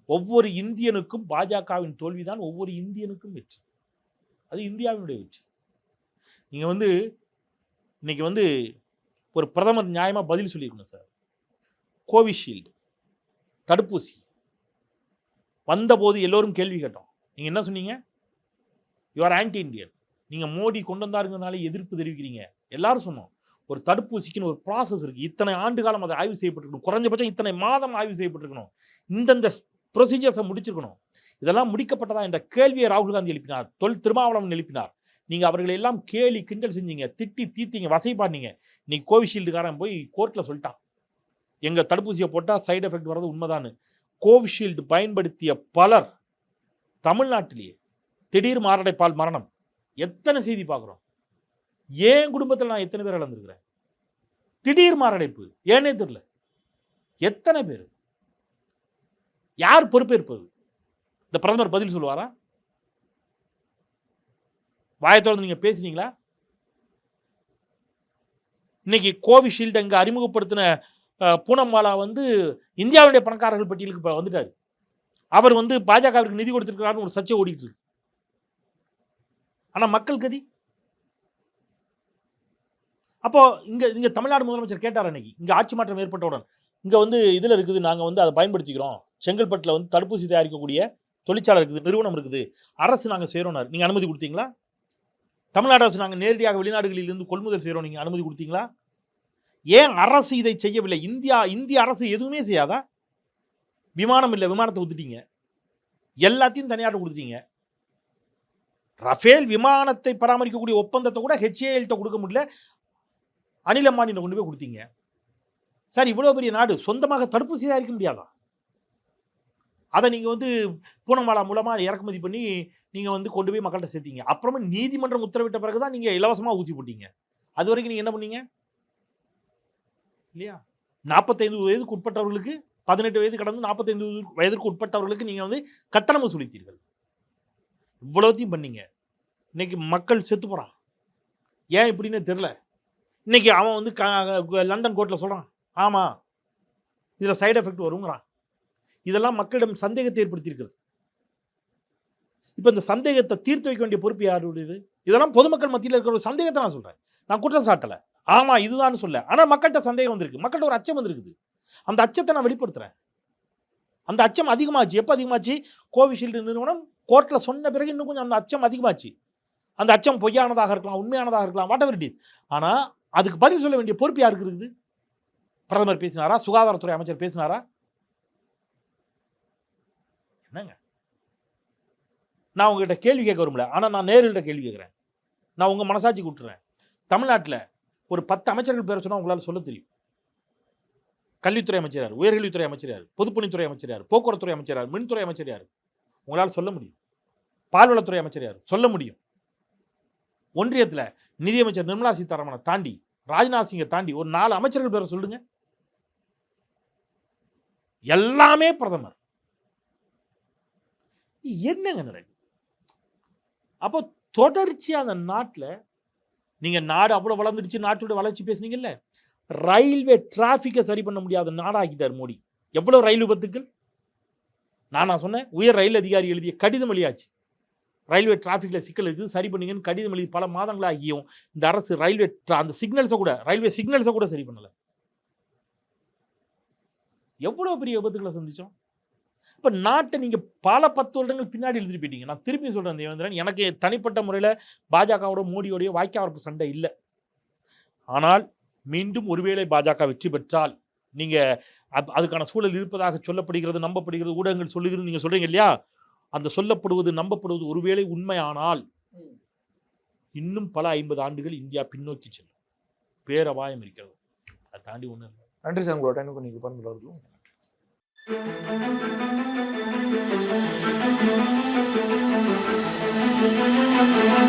ஒவ்வொரு இந்தியனுக்கும் பாஜகவின் தோல்விதான் ஒவ்வொரு இந்தியனுக்கும் வெற்றி. அது இந்தியாவினுடைய வெற்றி. நீங்க வந்து இன்னைக்கு ஒரு பிரதமர் நியாயமா பதில் சொல்லியிருக்கணும் சார். கோவிஷீல்டு தடுப்பூசி வந்தபோது எல்லோரும் கேள்வி கேட்டோம். நீங்க என்ன சொன்னீங்க? You are anti Indian. நீங்க மோடி கொண்டு வந்தாருங்கிறதுனால எதிர்ப்பு தெரிவிக்கிறீங்க. எல்லாரும் சொன்னோம், ஒரு தடுப்பூசிக்குன்னு ஒரு ப்ராசஸ் இருக்கு. இத்தனை ஆண்டு காலம் அதை ஆய்வு செய்யப்பட்டிருக்கணும், குறைஞ்சபட்சம் இத்தனை மாதம் ஆய்வு செய்யப்பட்டிருக்கணும், இந்தந்த ப்ரொசீஜர்ஸை முடிச்சிருக்கணும். இதெல்லாம் முடிக்கப்பட்டதா என்ற கேள்வியை ராகுல் காந்தி எழுப்பினார், திருமாவளவன் எழுப்பினார். நீங்க அவர்களை எல்லாம் கேலி கிண்டல் செஞ்சீங்க, திட்டி தீத்தீங்க, வசைப்பாடினீங்க. இன்னைக்கு கோவிஷீல்டுக்காரன் போய் கோர்ட்ல சொல்லிட்டான், எங்க தடுப்பூசியை போட்டா சைடு எஃபெக்ட் வர்றது உண்மைதான்னு. கோவிஷீல்டு பயன்படுத்திய பலர் தமிழ்நாட்டிலேயே திடீர் மாரடைப்பால் மரணம். எத்தனை செய்தி பார்க்குறோம். ஏன் குடும்பத்தில் நான் எத்தனை பேர் இழந்திருக்கிறேன். திடீர் மாரடைப்பு, ஏனே தெரியல. எத்தனை பேர் யார் பொறுப்பேற்பது? இந்த பிரதமர் பதில் சொல்லுவாரா? வாயை திறந்து நீங்க பேசுனீங்களா? இன்னைக்கு கோவிஷீல்டு அங்க அறிமுகப்படுத்தின பூனம்மாலா இந்தியாவுடைய பணக்காரர்கள் பட்டியலுக்கு இப்ப வந்துட்டாரு. அவர் பாஜகவிற்கு நிதி கொடுத்திருக்கிறாருன்னு ஒரு சர்ச்சை ஓடிட்டு இருக்கு. ஆனா மக்கள் கதி. அப்போ இங்க தமிழ்நாடு முதலமைச்சர் கேட்டார் அன்னைக்கு, இங்க ஆட்சி மாற்றம் ஏற்பட்டவுடன், இங்க இதுல இருக்குது, நாங்க அதை பயன்படுத்திக்கிறோம். செங்கல்பட்டுல தடுப்பூசி தயாரிக்கக்கூடிய தொழிற்சாலை இருக்குது, நிறுவனம் இருக்குது, அரசு நாங்க செய்யறோம்னாரு. நீங்க அனுமதி கொடுத்தீங்களா? தமிழ்நாடு அரசு நாங்க நேரடியாக வெளிநாடுகளில் இருந்து கொள்முதல் செய்யறோம், நீங்க அனுமதி கொடுத்தீங்களா? ஏன் அரசு இதை செய்யவில்லை? இந்திய அரசு எதுவுமே செய்யாதா? விமானம் இல்லை, விமானத்தை ஒத்துட்டீங்க. எல்லாத்தையும் தனியார் கொடுத்துட்டீங்க. ரஃபேல் விமானத்தை பராமரிக்கக்கூடிய ஒப்பந்தத்தை கூட HAL கொடுக்க முடியல, அனில் அம்பானிட்ட கொண்டு போய் கொடுத்தீங்க. சார், இவ்வளவு பெரிய நாடு சொந்தமாக தடுப்பூசி தயாரிக்க முடியாதா? அதை நீங்க பூனமாலா மூலமா இறக்குமதி பண்ணி நீங்க கொண்டு போய் மக்கள்கிட்ட சேர்த்தீங்க. அப்புறமா நீதிமன்றம் உத்தரவிட்ட பிறகுதான் நீங்க இலவசமா ஊசி போட்டீங்க. அது வரைக்கும் நீங்க என்ன பண்ணீங்க? இல்லையா? 45 வயதுக்கு உட்பட்டவர்களுக்கு, 18 வயது கடந்து 45 வயதுக்கு உட்பட்டவர்களுக்கு நீங்க கட்டணம் வசூலித்தீர்கள். இவ்வளவுத்தையும் பண்ணீங்க. இன்னைக்கு மக்கள் செத்து போறான். ஏன் இப்படின்னு தெரியல. இன்னைக்கு அவன் லண்டன் கோர்ட்ல சொல்றான், ஆமா இதுல சைடு எஃபெக்ட் வருங்கிறான். இதெல்லாம் மக்களிடம் சந்தேகத்தை ஏற்படுத்தியிருக்கிறது. இப்ப இந்த சந்தேகத்தை தீர்த்து வைக்க வேண்டிய பொறுப்பு யாருடையது? இதெல்லாம் பொதுமக்கள் மத்தியில் இருக்கிற ஒரு சந்தேகத்தை நான் சொல்றேன். நான் குற்றம் சாட்டல. ஆமா இதுதான் சொல்ல. ஆனா மக்கள்கிட்ட சந்தேகம் வந்திருக்கு, மக்கள்கிட்ட ஒரு அச்சம் வந்திருக்குது. அந்த அச்சத்தை நான் வெளிப்படுத்துறேன். அந்த அச்சம் அதிகமாச்சு. எப்ப அதிகமாச்சு? கோவிஷீல்டு நிறுவனம் கோர்ட்ல சொன்ன பிறகு இன்னும் கொஞ்சம் அந்த அச்சம் அதிகமாச்சு. அந்த அச்சம் பொய்யானதாக இருக்கலாம், உண்மையானதாக இருக்கலாம், வாட் எவர் இட் இஸ். ஆனா அதுக்கு பதில் சொல்ல வேண்டிய பொறுப்பு யாருக்கு இருக்குது? பிரதமர் பேசினாரா? சுகாதாரத்துறை அமைச்சர் பேசினாரா? என்னங்க, நான் உங்ககிட்ட கேள்வி கேட்க விரும்பல. ஆனா நான் நேருகிட்ட கேள்வி கேட்கிறேன். நான் உங்க மனசாட்சிக்கு விட்டுறேன். தமிழ்நாட்டில் ஒரு 10 அமைச்சர்கள் பேரை சொன்னா உங்களால் சொல்ல தெரியும். கல்வித்துறை அமைச்சர் யார்? உயர்கல்வித்துறை அமைச்சர் யார்? பொதுப்பணித்துறை அமைச்சர் யார்? போக்குவரத்துறை அமைச்சர் யார்? மின்துறை அமைச்சர் யார்? உங்களால் சொல்ல முடியும். பால்வளத்துறை அமைச்சர் யார்? சொல்ல முடியும். ஒன்றியத்தில் நிதியமைச்சர் நிர்மலா சீதாராமனை தாண்டி, ராஜ்நாத் சிங்கை தாண்டி ஒரு 4 அமைச்சர்கள் பேரை சொல்லுங்க. எல்லாமே பிரதமர். என்னங்க நடக்குது? அப்போ தொடர்ச்சியா அந்த நாட்டில் நீங்க நாடு அவ்வளவு வளர்ந்துருச்சு, நாட்டோட வளர்ச்சி பேசுனீங்கல்ல, ரயில்வே டிராபிக்கை சரி பண்ண முடியாத நாடாக்கிட்டார் மோடி. எவ்வளவு ரயில் விபத்துக்கள் நானா சொன்னேன்? உயர் ரயில் அதிகாரி எழுதிய கடிதம் வெளியாச்சு. ரயில்வே டிராபிக்ல சிக்கல் இருக்குது, சரி பண்ணீங்கன்னு கடிதம் எழுதி பல மாதங்களாகியும் இந்த அரசு ரயில்வே சிக்னல்ஸை கூட சரி பண்ணல. எவ்வளவு பெரிய விபத்துக்களை சந்திச்சோம். இப்ப நாட்டை நீங்க பல 10 வருடங்கள் பின்னாடி எழுதிட்டு போயிட்டீங்க. நான் திருப்பி சொல்றேன் தேவேந்திரன், எனக்கு தனிப்பட்ட முறையில் பாஜகவோட மோடியோடைய வாய்க்காரப்பு சண்டை இல்லை. ஆனால் மீண்டும் ஒருவேளை பாஜக வெற்றி பெற்றால், நீங்க அதுக்கான சூழல் இருப்பதாக சொல்லப்படுகிறது, நம்பப்படுகிறது, ஊடகங்கள் சொல்லுகிறது, நீங்க சொல்றீங்க இல்லையா? அந்த சொல்லப்படுவது, நம்பப்படுவது ஒருவேளை உண்மையானால் இன்னும் பல 50 ஆண்டுகள் இந்தியா பின்னோக்கி செல்லும். பேரபாயம் இருக்கிறது. அதை தாண்டி ஒண்ணு இல்லை. நன்றி சார், உங்களோட டைமுக்கு நீங்க பகிர்ந்துள்ளவர்களும். Thank you.